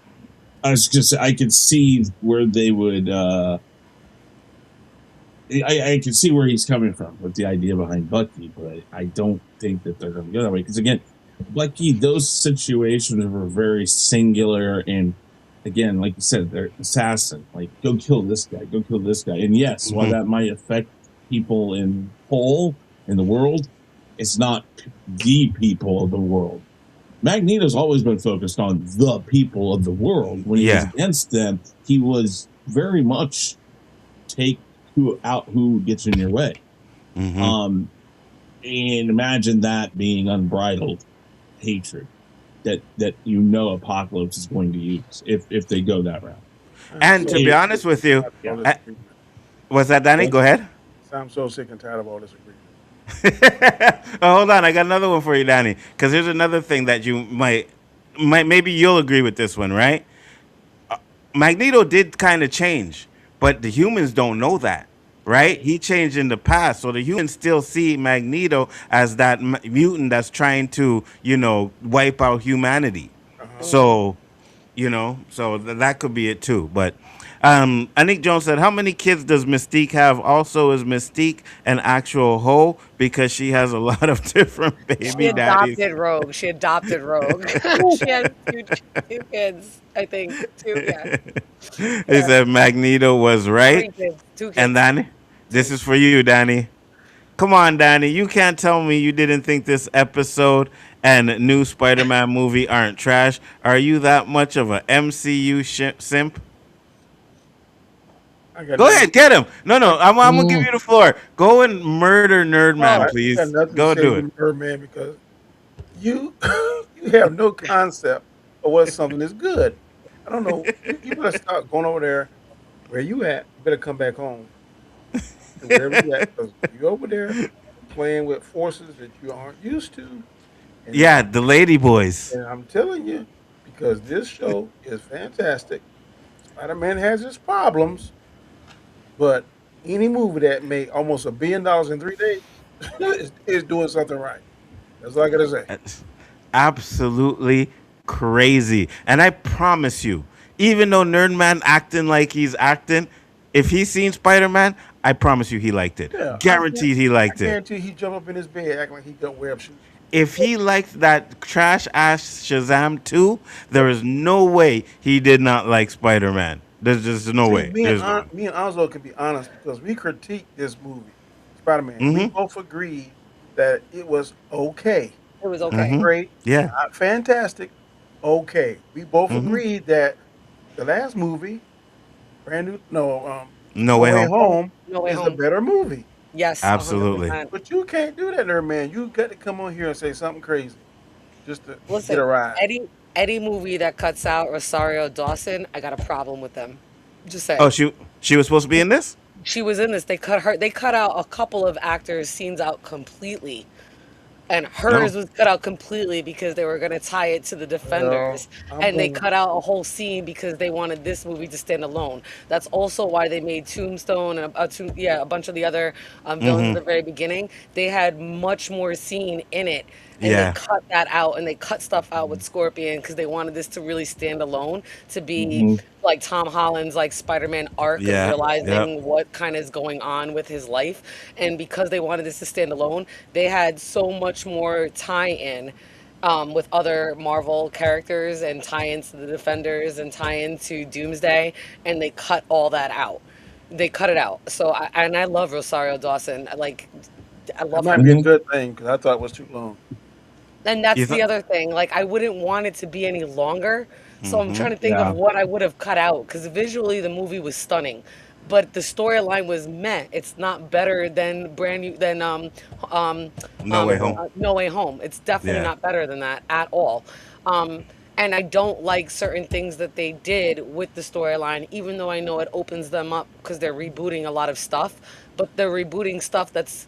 I was just I could see where they would I can see where he's coming from with the idea behind Bucky, but I don't think that they're going to go that way. Because again, Bucky, those situations were very singular, and again, like you said, they're assassin. Like, go kill this guy, go kill this guy. And yes, while Mhm. that might affect people in whole in the world, it's not the people of the world. Magneto's always been focused on the people of the world. When he was Yeah. against them, he was very much take who gets in your way. Hmm. And imagine that being unbridled hatred that Apocalypse is going to use if they go that route. And to be It- honest with you, All this I, agreement. was that Danny? Go ahead. So I'm so sick and tired of all this agreement. Oh, hold on, I got another one for you, Danny. Because here's another thing that you might maybe you'll agree with this one, right? Magneto did kind of change, but the humans don't know that, right? He changed in the past, so the humans still see Magneto as that mutant that's trying to, wipe out humanity. So, that could be it too. But Anik Jones said, "How many kids does Mystique have? Also, is Mystique an actual hoe because she has a lot of different She baby daddies?" adopted Rogue. She adopted Rogue. She had two kids, I think. Two, yeah. He said Magneto was right. 3 kids. 2 And kids. Danny, this is for you, Danny. Come on, Danny. You can't tell me you didn't think this episode and new Spider-Man movie aren't trash. Are you that much of a MCU simp? I got Go nothing, ahead, get him. No, I'm gonna give you the floor. Go and murder Nerdman, I got please. nothing Go to say do to it. you, man, because you you have no concept of what something is good. I don't know. You better stop going over there where you at. You better come back home to wherever you at, because you over there playing with forces that you aren't used to. And Yeah, the Lady Boys. and I'm telling you, because this show is fantastic. Spider-Man has its problems, but any movie that made almost $1 billion in 3 days is doing something right. That's all I gotta say. That's absolutely crazy. And I promise you, even though Nerdman acting like he's acting, if he seen Spider-Man, I promise you he liked it. Yeah, Guaranteed he I liked it. guarantee he jump up in his bed acting like he got web shoes. If he liked that trash ass Shazam 2, there is no way he did not like Spider-Man. There's just no See, way. There's no way. me and Anzo can be honest because we critiqued this movie, Spider-Man. We Mm-hmm. both agreed that it was okay, It was not okay. Mm-hmm. great, Yeah. not fantastic, okay. We both Mm-hmm. agreed that the last movie, brand new, No No Way Way Home. Home, No Way is the Home. better movie. Yes. Absolutely. 100%. But you can't do that, there, man. You got to come on here and say something crazy just to get Listen, a ride. any movie that cuts out Rosario Dawson, I got a problem with them. Just saying. Oh, she was supposed to be in this? She was in this. They cut out a couple of actors' scenes out completely. And hers No. was cut out completely because they were going to tie it to the Defenders. I'm And they going. cut out a whole scene because they wanted this movie to stand alone. That's also why they made Tombstone and a bunch of the other villains at the very beginning. They had much more scene in it. And Yeah. they cut that out and they cut stuff out with Scorpion because they wanted this to really stand alone, to be Mhm. like Tom Holland's like Spider-Man arc of Yeah. Yep. realizing what kind of is going on with his life. And because they wanted this to stand alone, they had so much more tie-in with other Marvel characters and tie-ins to the Defenders and tie-in to Doomsday, and they cut all that out. They cut it out. So I love Rosario Dawson. I That love might her. be a good thing because I thought it was too long. And that's You the thought? other thing. Like, I wouldn't want it to be any longer. So I'm trying to think Yeah. of what I would have cut out because visually the movie was stunning, but the storyline was meh. It's not better than brand new than No Way Home. No Way Home. It's definitely Yeah. not better than that at all. And I don't like certain things that they did with the storyline, even though I know it opens them up because they're rebooting a lot of stuff, but they're rebooting stuff that's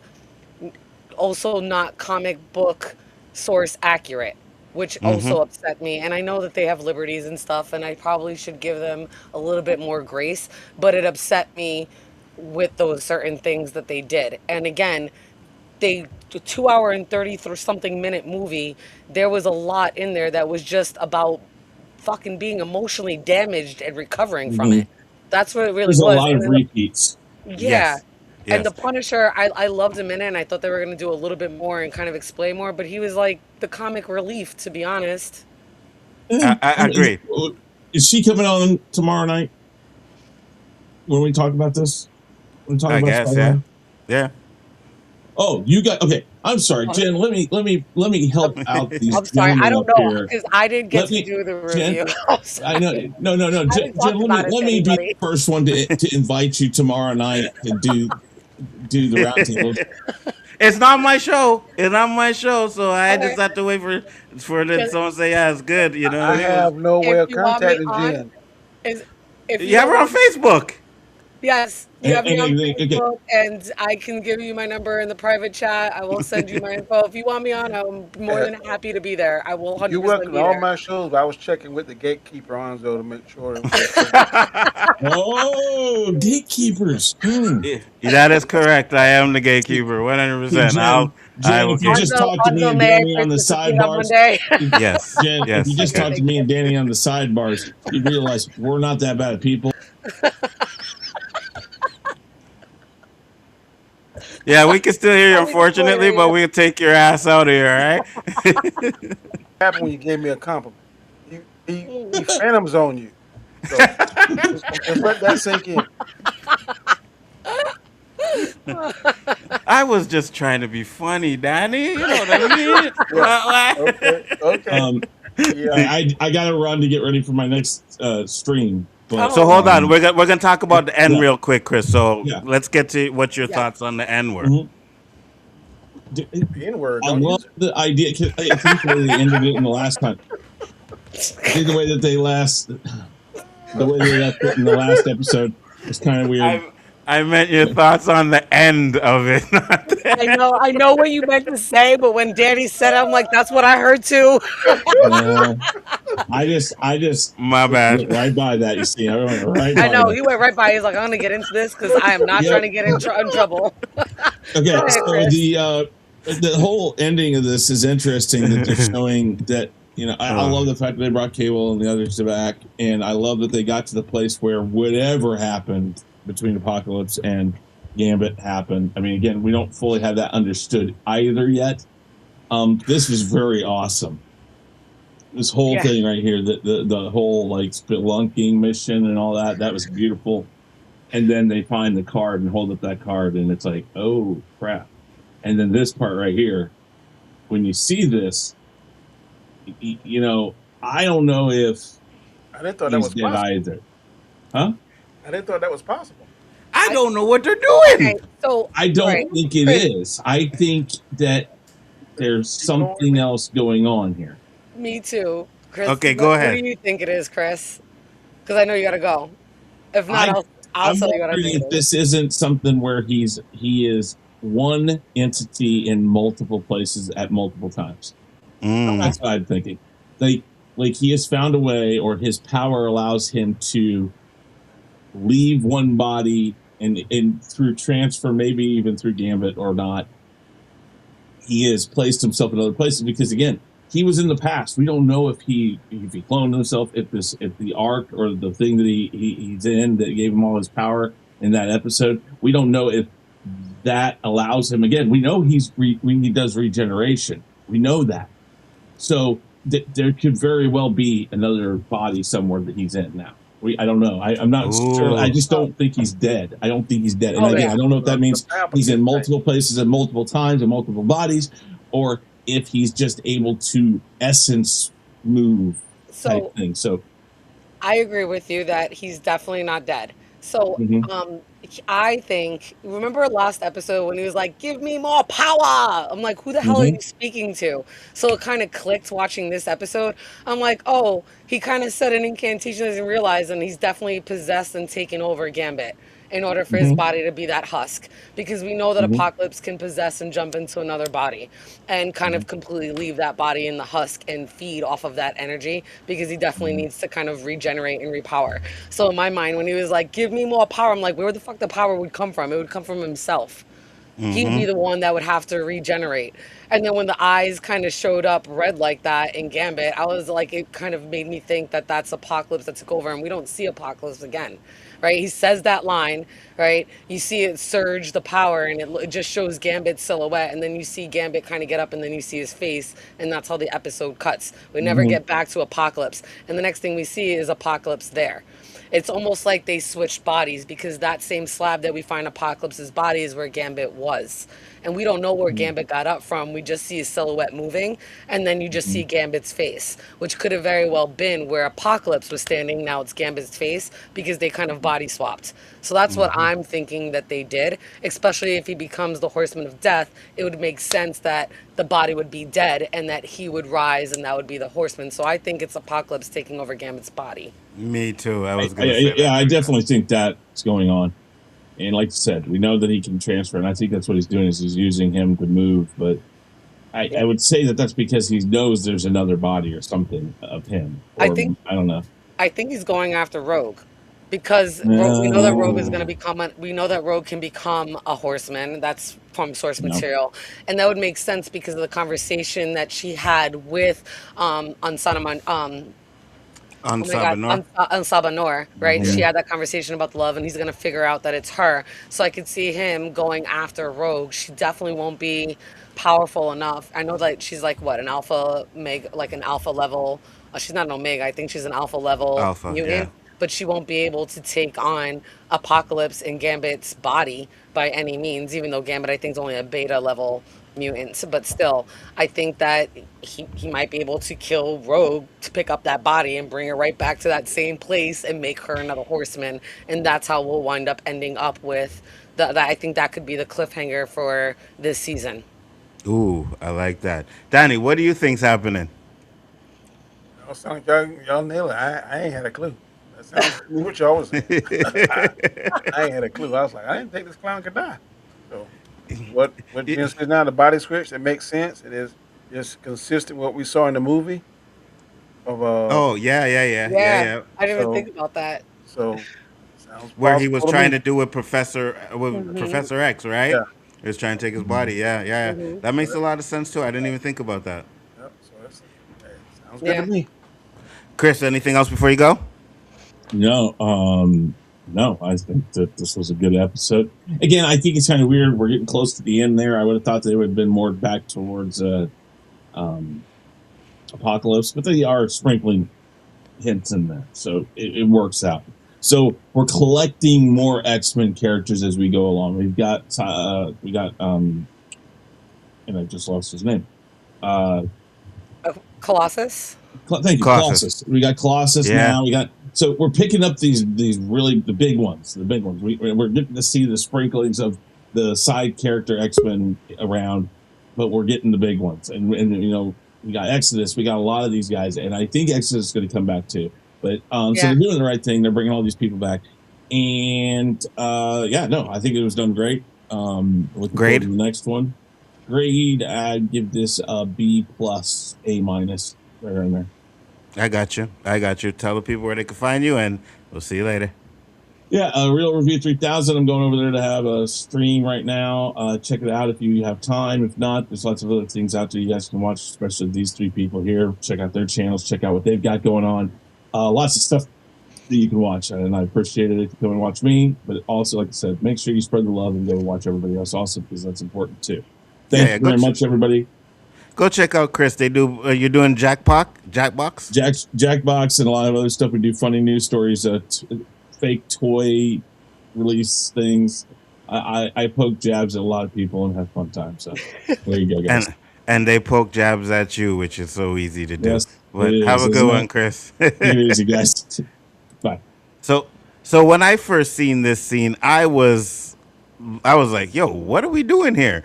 also not comic book source accurate, which Mm-hmm. also upset me. And I know that they have liberties and stuff, and I probably should give them a little bit more grace, but it upset me with those certain things that they did. And again, the 2 hour and 30 through something minute movie, there was a lot in there that was just about fucking being emotionally damaged and recovering from Mhm. it. That's what it really There's a was. lot And of then the repeats. yeah. Yes. And the Yes. Punisher, I loved him in it, and I thought they were going to do a little bit more and kind of explain more, but he was like the comic relief, to be honest. I agree. Is she coming on tomorrow night when we talk about this? When we talk I about guess. Yeah. Spider-Man? Yeah. Oh, you got okay. I'm sorry, Jen. Let me help out these I'm sorry, I gentlemen don't up know, here. because I didn't get Let to me, do the Jen. review. I'm I know. sorry. No. I Jen, didn't talk Jen about it to let me be the anybody. first one to invite you tomorrow night to do the roundtable. It's not my show. It's not my show. So I just Okay. have to wait for someone to say, yeah, it's good. You know, I it was. have no If way of you want me contacting on, Jen. is if you You have don't her on want me, Facebook. yes, you have me on Okay. Facebook, and I can give you my number in the private chat. I will send you my info. If you want me on, I'm more Uh, than happy to be there. I will you're 100% welcome to be all there. my shows, but I was checking with the gatekeeper Onzo to make sure. Oh, gatekeepers. Hmm. Yeah, that is correct. I am the gatekeeper, See, 100%. Jen, I Jen, will if you get. just Onzo, talk to me Onzo and May, Danny on the Christmas cookie on sidebars, Monday. Yes, Jen, if you yes. just Okay. talk to me and Danny on the sidebars, you realize we're not that bad at people. Yeah, we can still hear you, Oh, we can still hear unfortunately, but you. we'll take your ass out of here. All right. Happened when you gave me a compliment. He phantoms on you. So just let that sink in. I was just trying to be funny, Danny. You know what I mean? Yeah. Okay. Okay. Um, Yeah. I got to run to get ready for my next stream, but So Oh, hold okay. on. We're gonna talk about the end yeah, real quick, Chris. So yeah. let's get to what your Yes. thoughts on the end were. Mhm. The N word. I Don't love use it. the idea. I think the way they ended it in the last time. I think the way that they left it in the last episode was kind of weird. I meant your thoughts on the end of it. not the I know what you meant to say, but when Danny said it, I'm like, that's what I heard too. No, I just My bad. went right by that. You see, I went right I by know that. he went right by. He's like, I'm gonna get into this because I am not trying Yep. to get in trouble. Okay, Go ahead, so Chris. the whole ending of this is interesting. That they're showing that I love the fact that they brought Cable and the others back, and I love that they got to the place where whatever happened between Apocalypse and Gambit happened. I mean, again, we don't fully have that understood either yet. This was very awesome. This whole Yeah. thing right here, the whole like spelunking mission and all that was beautiful. And then they find the card and hold up that card, and it's like, oh crap. And then this part right here, when you see this, I don't know if I didn't thought that he's was dead possible. either. Huh? I didn't thought that was possible. I don't know what they're Okay, doing. so I don't right, think it Chris, is. I think that there's something else going on here. me too, Chris. Okay, go ahead. What do you think it is, Chris? Because I know you gotta go. If not, I'll I'm tell you what I wondering think if it is. this isn't something where he is one entity in multiple places at multiple times. That's what I'm thinking. Like he has found a way, or his power allows him to leave one body and through transfer, maybe even through Gambit or not, he has placed himself in other places because again, he was in the past. We don't know if he cloned himself, if the arc or the thing that he's in that gave him all his power in that episode. We don't know if that allows him again. We know he does regeneration. We know that. So there could very well be another body somewhere that he's in now. I don't know. I'm not sure. I just don't think he's dead. I don't think he's dead. And again, I don't know if that means he's in multiple places at multiple times and multiple bodies, or if he's just able to essence move type thing. So I agree with you that he's definitely not dead. So, Mhm. I think, remember last episode when he was like, "Give me more power." I'm like, "Who the hell are you Mhm. speaking to?" So it kind of clicked watching this episode. I'm like, "Oh, he kind of said an incantation, doesn't realize, and he's definitely possessed and taken over Gambit in order for his Mhm. body to be that husk, because we know that Mhm. Apocalypse can possess and jump into another body and kind Mhm. of completely leave that body in the husk and feed off of that energy, because he definitely Mhm. needs to kind of regenerate and repower. So in my mind, when he was like, "Give me more power," I'm like, where the fuck the power would come from? It would come from himself. He would be the one that would have to regenerate. And then when the eyes kind of showed up red like that in Gambit, I was like, it kind of made me think that that's Apocalypse that took over, and we don't see Apocalypse again, right? He says that line, right? You see it surge the power, and it just shows Gambit's silhouette, and then you see Gambit kind of get up, and then you see his face, and that's how the episode cuts. We never Mhm. get back to Apocalypse, and the next thing we see is Apocalypse there. It's almost like they switched bodies, because that same slab that we find Apocalypse's body is where Gambit was. And we don't know where Mhm. Gambit got up from. We just see his silhouette moving, and then you just see Mhm. Gambit's face, which could have very well been where Apocalypse was standing. Now it's Gambit's face, because they kind of body swapped. So that's what I'm thinking that they did, especially if he becomes the Horseman of Death. It would make sense that the body would be dead and that he would rise, and that would be the Horseman. So I think it's Apocalypse taking over Gambit's body. Me too. I was gonna say Yeah, that I too. definitely think that's going on. And like you said, we know that he can transfer, and I think that's what he's doing is he's using him to move. But I would say that that's because he knows there's another body or something of him, I or think I don't know. I think he's going after Rogue, because we know that Rogue is going to No, become we know that Rogue can become a horseman. That's from source no. material, and that would make sense because of the conversation that she had with Ansanaman, On oh my God, Sabanor. Sabanor, right? She Mhm. had that conversation about the love, and he's gonna figure out that it's her. So I could see him going after Rogue. She definitely won't be powerful enough. I know that she's like what, an alpha meg, like an alpha level. She's not an omega. I think she's an alpha level Alpha, yeah. mutant, but she won't be able to take on Apocalypse in Gambit's body by any means. Even though Gambit, I think, is only a beta level mutant, but still, I think that he might be able to kill Rogue to pick up that body and bring her right back to that same place and make her another horseman, and that's how we'll wind up ending up with that. I think that could be the cliffhanger for this season. Ooh, I like that. Danny, what do you think's happening? Y'all sound like y'all nail it. I ain't had a clue. That sounds to me what y'all was saying. I ain't had a clue. I was like, I didn't think this clown could die. So what Jen says now, the body switch, it makes sense. It is just consistent with what we saw in the movie of Oh, yeah, yeah, yeah, yeah, Yeah, yeah. I didn't even so think about that. so sounds Where he was plausible to trying me. to do with Hmm. Professor X, right? Yeah. He was trying to take his Mhm. body. Yeah, yeah. Hmm. That So makes that, a lot of sense too. I didn't even think about that. yep. So that's hey, sounds good to Yeah. me. Chris, anything else before you go? No, no. I think that this was a good episode. Again, I think it's kind of weird. We're getting close to the end there. I would have thought they would have been more back towards um, Apocalypse, but they are sprinkling hints in there, so it works out. So we're collecting more X-Men characters as we go along. And I just lost his name. Uh, Colossus. Thank you, Colossus. Colossus. We got Colossus Yeah. now. So we're picking up these really the big ones. The big ones. We're getting to see the sprinklings of the side character X-Men around, but we're getting the big ones. And we got Exodus. We got a lot of these guys, and I think Exodus is going to come back too. But so Yeah. they're doing the right thing. They're bringing all these people back, and yeah, no, I think it was done great. Looking Grade? forward to the next one. Grade, I'd give this a B plus, A minus, right around there. I got you. I got you. Tell the people where they can find you, and we'll see you later. Yeah, Real Review 3000. I'm going over there to have a stream right now. Check it out if you have time. If not, there's lots of other things out there you guys can watch, especially these three people here. Check out their channels. Check out what they've got going on. Lots of stuff that you can watch, and I appreciate it if you come and watch me. But also, like I said, make sure you spread the love and go watch everybody else also, because that's important too. Thank Yeah, you go very much, everybody. Go check out Chris. They do. You're doing Jackbox. Jackbox and a lot of other stuff. We do funny news stories, fake toy release things. I poke jabs at a lot of people and have fun time. So there you go, guys. And they poke jabs at you, which is so easy to do. Yes, But it have is, a good isn't one, it? Chris. Take it easy, guys. Bye. So So when I first seen this scene, I was like, yo, what are we doing here?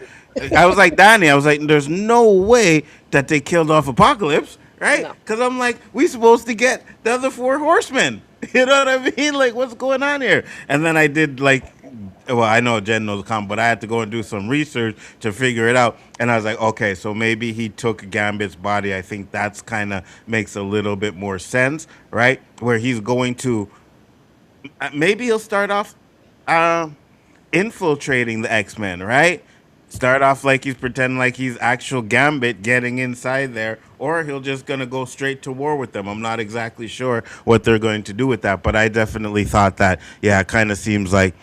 I was like, Danny, I was like, there's no way that they killed off Apocalypse, right? No. Because I'm like, we supposed to get the other four horsemen. You know what I mean? Like, what's going on here? And then I did like, well, I know Jen knows the comic, but I had to go and do some research to figure it out. And I was like, okay, so maybe he took Gambit's body. I think that's kind of makes a little bit more sense, right? Where he's going to, maybe he'll start off uh, infiltrating the X-Men, right? Start off like he's pretending like he's actual Gambit getting inside there, or he'll just gonna go straight to war with them. I'm not exactly sure what they're going to do with that, but I definitely thought that, yeah, it kind of seems like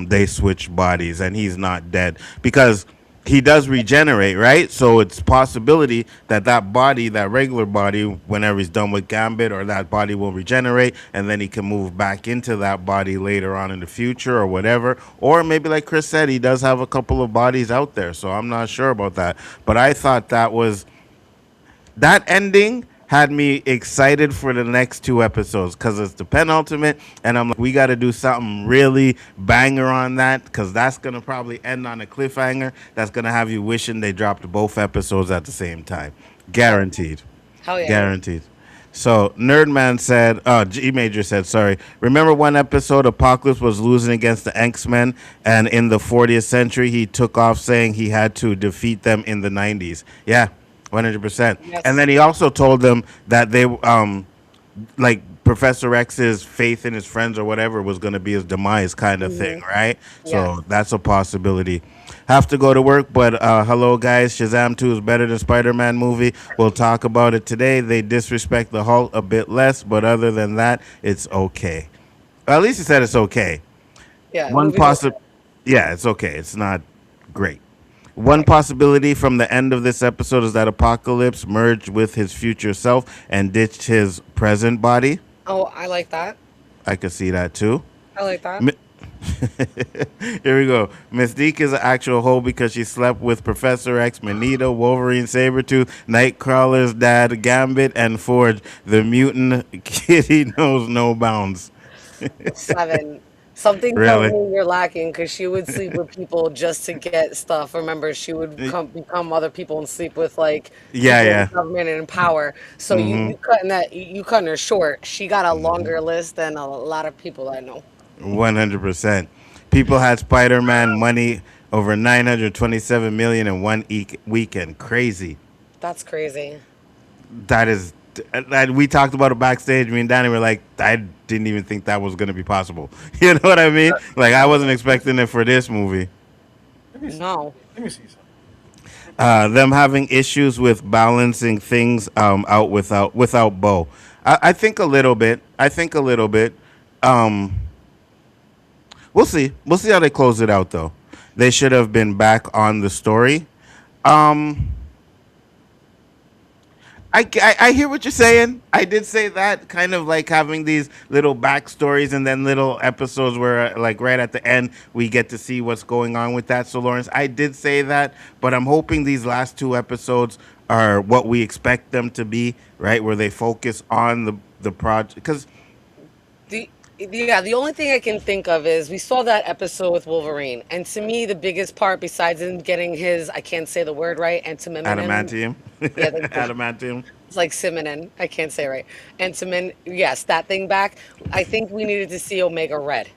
they switched bodies and he's not dead because he does regenerate, right? So it's possibility that that body, that regular body, whenever he's done with Gambit, or that body will regenerate, and then he can move back into that body later on in the future or whatever. Or maybe, like Chris said, he does have a couple of bodies out there. So I'm not sure about that. But I thought that ending had me excited for the next two episodes because it's the penultimate, and I'm like, we got to do something really banger on that because that's gonna probably end on a cliffhanger that's gonna have you wishing they dropped both episodes at the same time, guaranteed, Hell yeah. guaranteed. So Nerdman said, G Major said, sorry. Remember one episode Apocalypse was losing against the X-Men, and in the 40th century he took off saying he had to defeat them in the 90s. Yeah. 100%. Yes. And then he also told them that they, like Professor X's faith in his friends or whatever was going to be his demise kind of thing, right? Yeah. So that's a possibility. Have to go to work, but hello, guys. Shazam 2 is better than Spider-Man movie. We'll talk about it today. They disrespect the Hulk a bit less, but other than that, it's okay. Well, at least he said it's okay. Yeah. One movie- possible, yeah, it's okay. It's not great. One possibility from the end of this episode is that Apocalypse merged with his future self and ditched his present body. Oh, I like that. I could see that too. I like that. Here we go. Mystique is an actual hoe because she slept with Professor X, Magneto, Wolverine, Sabretooth, Nightcrawler's dad, Gambit, and Forge. The mutant kitty knows no bounds. 7. Something Really? tells me you're lacking because she would sleep with people just to get stuff. Remember, she would become other people and sleep with like Yeah, people in yeah. government and in power. So you cutting that you cutting her short. She got a longer list than a lot of people I know. 100%. People had Spider-Man money over 927 million in one weekend. Crazy. That's crazy. That is, that we talked about it backstage. Me and Danny were like, I didn't even think that was going to be possible. You know what I mean? Like, I wasn't expecting it for this movie. No. Let me see something. Them having issues with balancing things out without Bo. I think a little bit. We'll see. We'll see how they close it out, though. They should have been back on the story. I hear what you're saying. I did say that, kind of like having these little backstories and then little episodes where, like, right at the end, we get to see what's going on with that. So, Lawrence, I did say that, but I'm hoping these last two episodes are what we expect them to be, right? Where they focus on the project. Because The only thing I can think of is we saw that episode with Wolverine, and to me, the biggest part, besides him getting his, I can't say the word right, adamantium. Yeah, Adamantium. it's like Simonin. I can't say it right. Antimin, yes, that thing back. I think we needed to see Omega Red.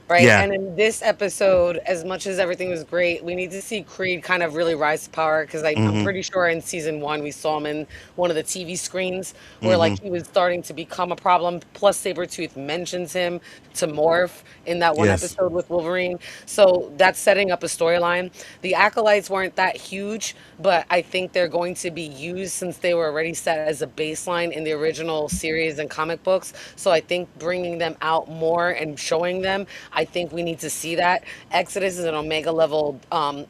Right. Yeah. And in this episode, as much as everything was great, we need to see Creed kind of really rise to power because I'm pretty sure in season 1 we saw him in one of the TV screens where like he was starting to become a problem. Plus Sabretooth mentions him to morph in that one Yes. episode with Wolverine. So that's setting up a storyline. The acolytes weren't that huge, but I think they're going to be used since they were already set as a baseline in the original series and comic books. So I think bringing them out more and showing them, I think we need to see that. Exodus is an Omega level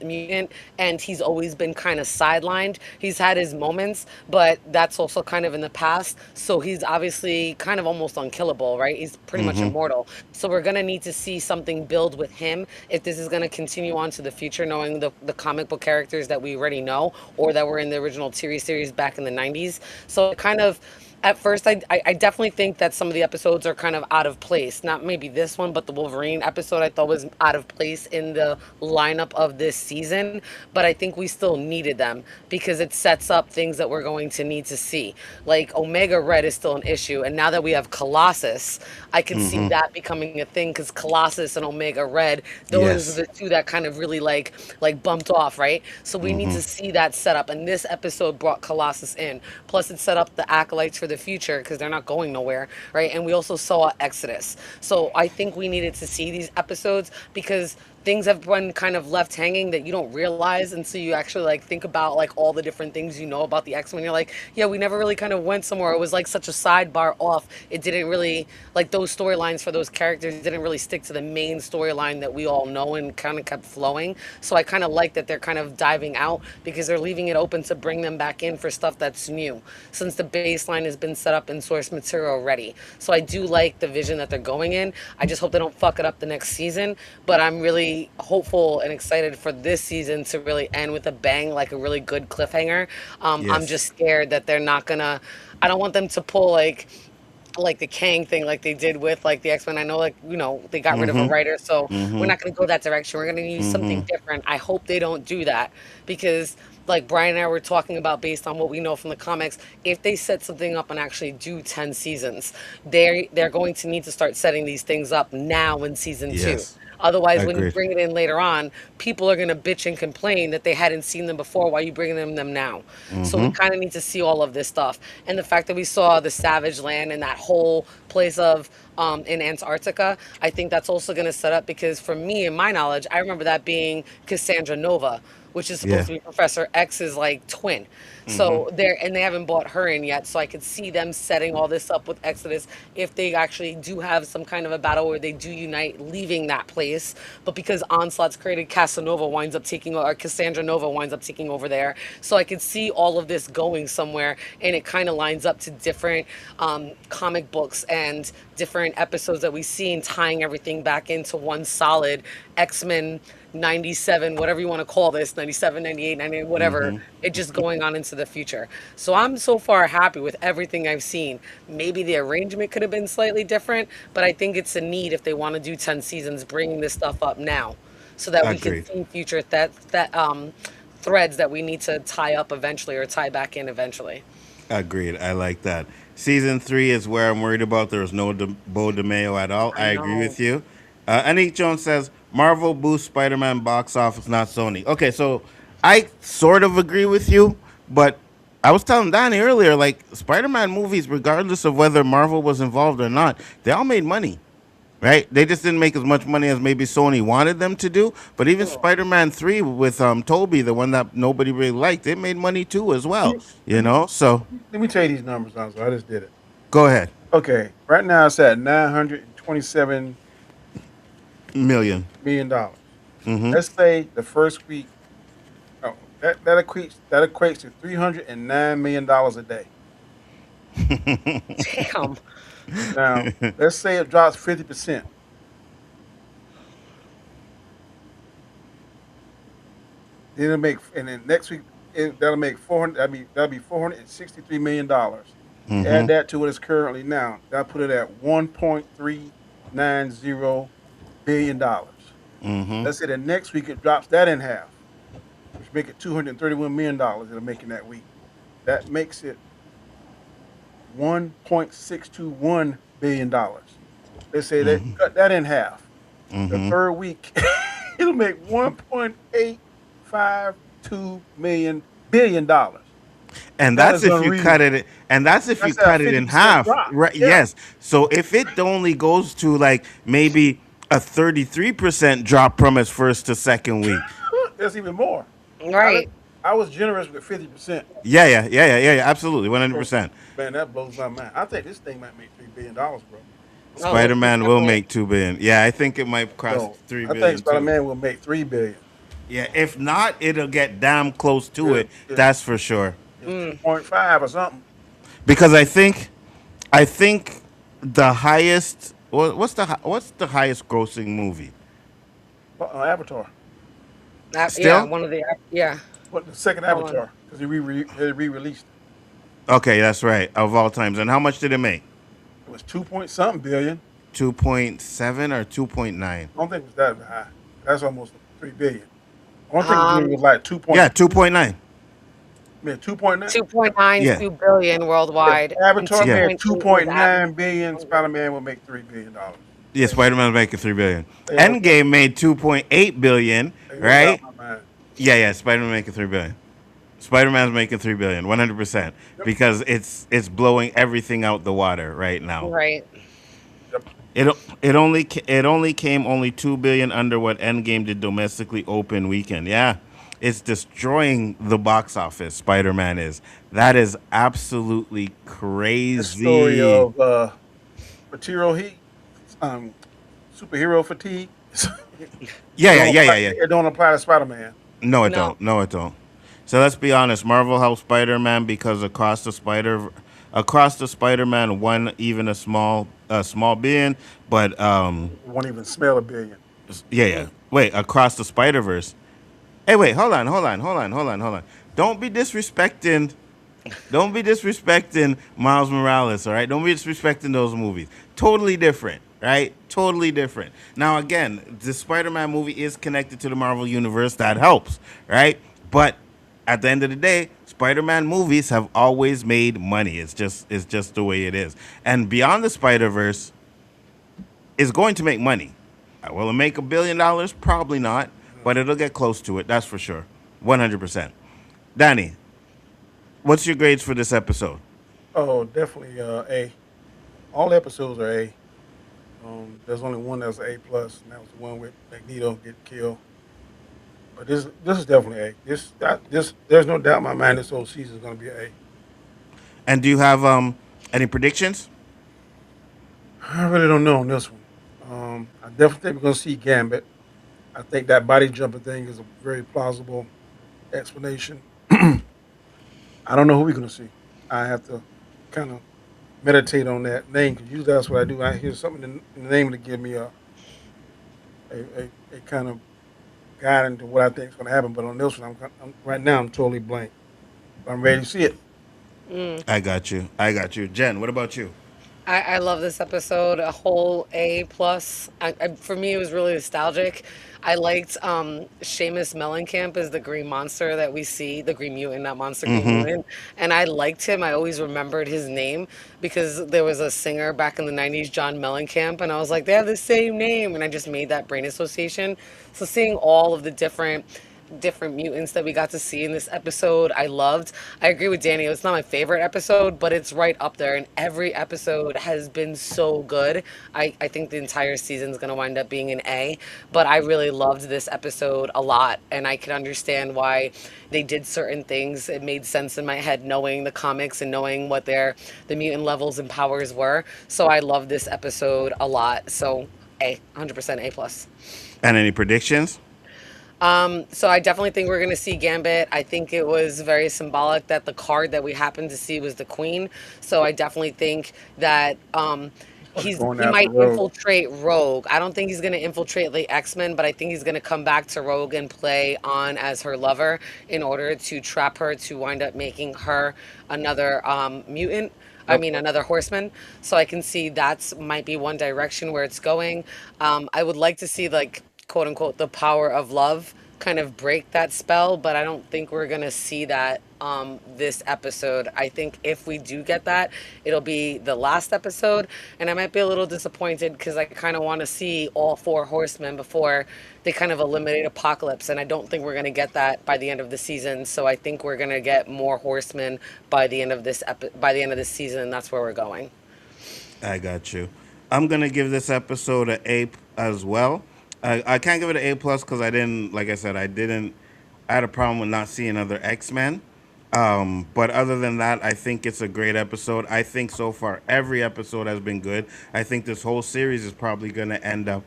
mutant, and he's always been kind of sidelined. He's had his moments, but that's also kind of in the past. So he's obviously kind of almost unkillable, right? He's pretty much immortal. So we're going to need to see something build with him if this is going to continue on to the future, knowing the comic book characters that we already know or that were in the original TV series back in the 90s. So kind of, At first, I definitely think that some of the episodes are kind of out of place. Not maybe this one, but the Wolverine episode I thought was out of place in the lineup of this season. But I think we still needed them because it sets up things that we're going to need to see. Like Omega Red is still an issue, and now that we have Colossus, I can see that becoming a thing because Colossus and Omega Red, those Yes. are the two that kind of really like bumped off, right? So we need to see that set up, and this episode brought Colossus in. Plus, it set up the acolytes for the future because they're not going nowhere, right? And we also saw Exodus. So I think we needed to see these episodes because things have been kind of left hanging that you don't realize until you actually like think about like all the different things you know about the X-Men. You're like, yeah, we never really kind of went somewhere. It was like such a sidebar off. It didn't really like those storylines for those characters didn't really stick to the main storyline that we all know and kind of kept flowing. So I kind of like that they're kind of diving out because they're leaving it open to bring them back in for stuff that's new since the baseline has been set up in source material already. So I do like the vision that they're going in. I just hope they don't fuck it up the next season, but I'm really hopeful and excited for this season to really end with a bang, like a really good cliffhanger. I'm Yes. just scared that they're not gonna. I don't want them to pull like the Kang thing, like they did with like the X Men. I know, like they got rid of a writer, so we're not going to go that direction. We're going to use something different. I hope they don't do that because, like Brian and I were talking about, based on what we know from the comics, if they set something up and actually do 10 seasons, they're going to need to start setting these things up now in season 2. Yes. Otherwise, when you Agreed. bring it in later on, people are going to bitch and complain that they hadn't seen them before. Why are you bringing them now? So we kind of need to see all of this stuff. And the fact that we saw the Savage Land and that whole place of in Antarctica, I think that's also going to set up because for me, in my knowledge, I remember that being Cassandra Nova, which is supposed Yeah. to be Professor X's like twin. So they haven't brought her in yet. So I could see them setting all this up with Exodus if they actually do have some kind of a battle where they do unite, leaving that place. But because Onslaught's created, Casanova winds up taking or Cassandra Nova winds up taking over there. So I could see all of this going somewhere, and it kind of lines up to different comic books and different episodes that we've seen, tying everything back into one solid X-Men 97, whatever you want to call this, 97, 98, 98, whatever, it just going on into the future. So I'm so far happy with everything I've seen. Maybe the arrangement could have been slightly different, but I think it's a need if they want to do 10 seasons, bringing this stuff up now so that we can Agreed. see future that threads that we need to tie up eventually or tie back in eventually. Agreed. I like that. Season 3 is where I'm worried about. There was no Bo DeMayo at all. I I agree know. with you. Anik Jones says Marvel boosts Spider-Man box office, not Sony. Okay, so I sort of agree with you, but I was telling Danny earlier, like Spider-Man movies, regardless of whether Marvel was involved or not, they all made money. Right? They just didn't make as much money as maybe Sony wanted them to do. But even Spider-Man 3 with Toby, the one that nobody really liked, it made money too as well. You know? So Let me tell you these numbers now. So I just did it. go ahead. Okay, right now it's at $927 Million. million. Let's say the first week, oh, that equates to $309 million a day. Damn. Now, let's say it drops 50%. Then it'll make, and then next week that'll make 400. That'll be $463 million. Add that to what it's currently now. That'll put it at $1.390 billion. Let's say the next week it drops that in half, which make it $231 million. It'll make in that week. That makes it $1.621 billion. Let's say they cut that in half. The third week, it'll make $1.852 billion. And That that's is if you cut unreal. it, and that's if you That's a cut it in 50% half. drop. Right? Yeah. Yes. So if it only goes to like maybe a 33% drop from its first to second week. There's even more. Right. I was generous with 50%. Yeah. Absolutely. 100%. Man, that blows my mind. I think this thing might make $3 billion, bro. Spider-Man will definitely. make 2 billion. Yeah, I think it might cross So, 3 I billion. think too. Spider-Man will make $3 billion. Yeah, if not, it'll get damn close to Yeah, it. yeah. That's for sure. It's 2.5 or something. Because I think the highest. What's the highest grossing movie? Avatar. Yeah, Still? one of the yeah. What the second Hold on. Avatar? Because he re-released it. Okay, that's right. Of all times. And how much did it make? It was 2 point something billion. 2.7 or 2.9? I don't think it was that high. That's almost 3 billion. I don't think it Um, was like 2 point. Yeah, 2.9. I mean, 2.9. 2.92 Yeah. billion If worldwide and Avatar Yeah. made 2.8 was 2.9 billion, Spider Man would make $3 billion. Yeah, Spider-Man's making 3 billion. They don't, Endgame made 2.8 billion, they don't doubt right? my mind. Yeah, Spider-Man making 3 billion. Spider-Man's making 3 billion, 100%, Yep. because it's blowing everything out the water right now. right. Yep. It only came only 2 billion under what Endgame did domestically open weekend. Yeah. It's destroying the box office. Spider-Man is. That is absolutely The story crazy. of material heat, um, superhero fatigue. Yeah, yeah, yeah, yeah, yeah. It don't apply to Spider Man. No, it No. don't. No, it don't. So let's be honest. Marvel helped Spider-Man because across the Spider-Man won even a small billion, but Won't even smell $1 billion. yeah, yeah. Wait, across the Spider-Verse. Hey, wait, hold on. Don't be disrespecting. Don't be disrespecting Miles Morales. All right. Don't be disrespecting those movies. Totally different. Right. Totally different. Now, again, the Spider-Man movie is connected to the Marvel universe. That helps. Right. But at the end of the day, Spider-Man movies have always made money. It's just the way it is. And Beyond the Spider-Verse is going to make money. Will it make $1 billion? Probably not, but it'll get close to it. That's for sure. 100%. Danny, what's your grades for this episode? Oh, definitely A. All episodes are A. There's only one that's A plus, and that was the one with Magneto get killed. But this is definitely A. This there's no doubt in my mind this whole season is going to be A. And do you have any predictions? I really don't know on this one. I definitely think we're going to see Gambit. I think that body jumping thing is a very plausible explanation. I don't know who we're going to see. I have to kind of meditate on that name because usually that's what I do. I hear something in the name to give me a kind of guide into what I think is going to happen. But on this one, right now I'm totally blank. I'm ready to see it. I got you. I got you. Jen, what about you? I love this episode. A whole A plus. For me, it was really nostalgic. I liked Seamus Mellencamp as the Green Monster that we see, the Green Mutant, not Monster, Green Mm-hmm. Mutant. And I liked him. I always remembered his name because there was a singer back in the '90s, John Mellencamp, and I was like, they have the same name, and I just made that brain association. So seeing all of the different mutants that we got to see in this episode. I loved. I agree with Danny. It's not my favorite episode, but it's right up there. And every episode has been so good. I think the entire season is going to wind up being an A, but I really loved this episode a lot. And I can understand why they did certain things. It made sense in my head knowing the comics and knowing what the mutant levels and powers were. So I love this episode a lot. So A, 100% A plus. And any predictions? So I definitely think we're going to see Gambit. I think it was very symbolic that the card that we happened to see was the Queen. So I definitely think that Going he after might Rogue. infiltrate Rogue. I don't think he's going to infiltrate the X-Men, but I think he's going to come back to Rogue and play on as her lover in order to trap her to wind up making her another mutant. I Yep. mean, another horseman. So I can see that's might be one direction where it's going. I would like to see like quote unquote the power of love kind of break that spell, but I don't think we're gonna see that this episode. I think if we do get that, it'll be the last episode, and I might be a little disappointed because I kind of want to see all four horsemen before they kind of eliminate Apocalypse, and I don't think we're gonna get that by the end of the season. So I think we're gonna get more horsemen by the end of by the end of this season, and that's where we're going. I got you. I'm gonna give this episode an A as well. I can't give it an A plus because I didn't, like I said, I didn't. I had a problem with not seeing other X-Men. But other than that, I think it's a great episode. I think so far every episode has been good. I think this whole series is probably gonna end up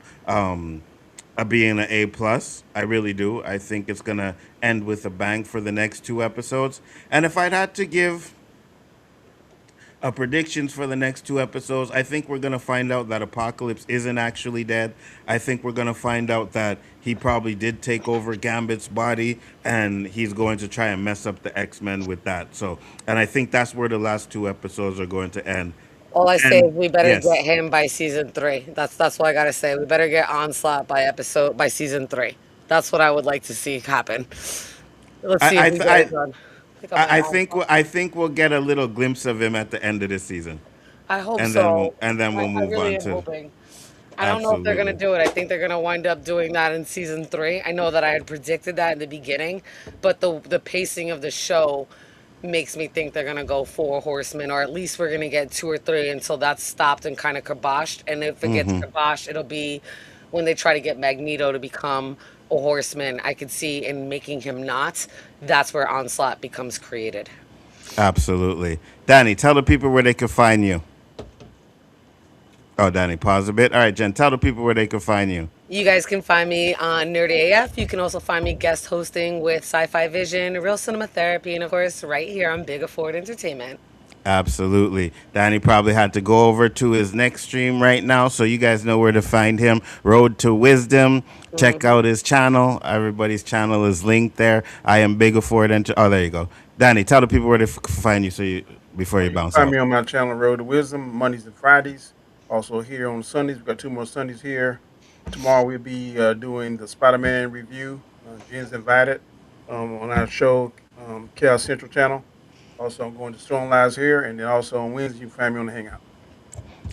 being an A plus. I really do. I think it's gonna end with a bang for the next two episodes. And if I'd had to give Predictions for the next 2 episodes. I think we're gonna find out that Apocalypse isn't actually dead. I think we're gonna find out that he probably did take over Gambit's body, and he's going to try and mess up the X-Men with that. So, and I think that's where the last 2 episodes are going to end. All I say And is we better get yes, him by season 3. That's what I gotta say. We better get Onslaught by season 3. That's what I would like to see happen. Let's I see if I we th- get it I, done. Pick up my Onslaught. I think we'll get a little glimpse of him at the end of the season, I hope and then so. we'll I move really on am to hoping. I don't know if they're gonna absolutely. do it. I think they're gonna wind up doing that in season 3. I know that I had predicted that in the beginning, but the pacing of the show makes me think they're gonna go 4 horsemen, or at least we're gonna get 2 or 3 until that's stopped and kind of kiboshed. And if it gets kiboshed, it'll be when they try to get Magneto to become a horseman. I could see in making him not. That's where Onslaught becomes created. Absolutely. Danny, tell the people where they can find you. Oh, Danny, pause a bit. All right, Jen, tell the people where they can find you. You guys can find me on Nerdy AF. You can also find me guest hosting with Sci-Fi Vision, Real Cinema Therapy, and of course, right here on Big Afford Entertainment. Absolutely. Danny probably had to go over to his next stream right now, so you guys know where to find him. Road to Wisdom. Check out his channel. Everybody's channel is linked there. I am Big Afford Oh, there you go. Danny, tell the people where to find you before you You can bounce find out. me on my channel, Road to Wisdom, Mondays and Fridays. Also here on Sundays. We've got 2 more Sundays here. Tomorrow we'll be doing the Spider-Man review. Jen's invited on our show, Chaos Central Channel. Also, I'm going to Strong Lives here. And then also on Wednesday, you can find me on the Hangout.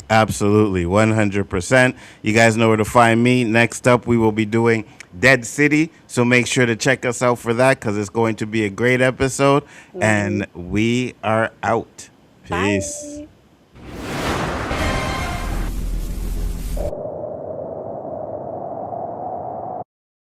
Absolutely, 100%. You guys know where to find me. Next up, we will be doing Dead City, so make sure to check us out for that because it's going to be a great episode. And we are out. Peace. Bye.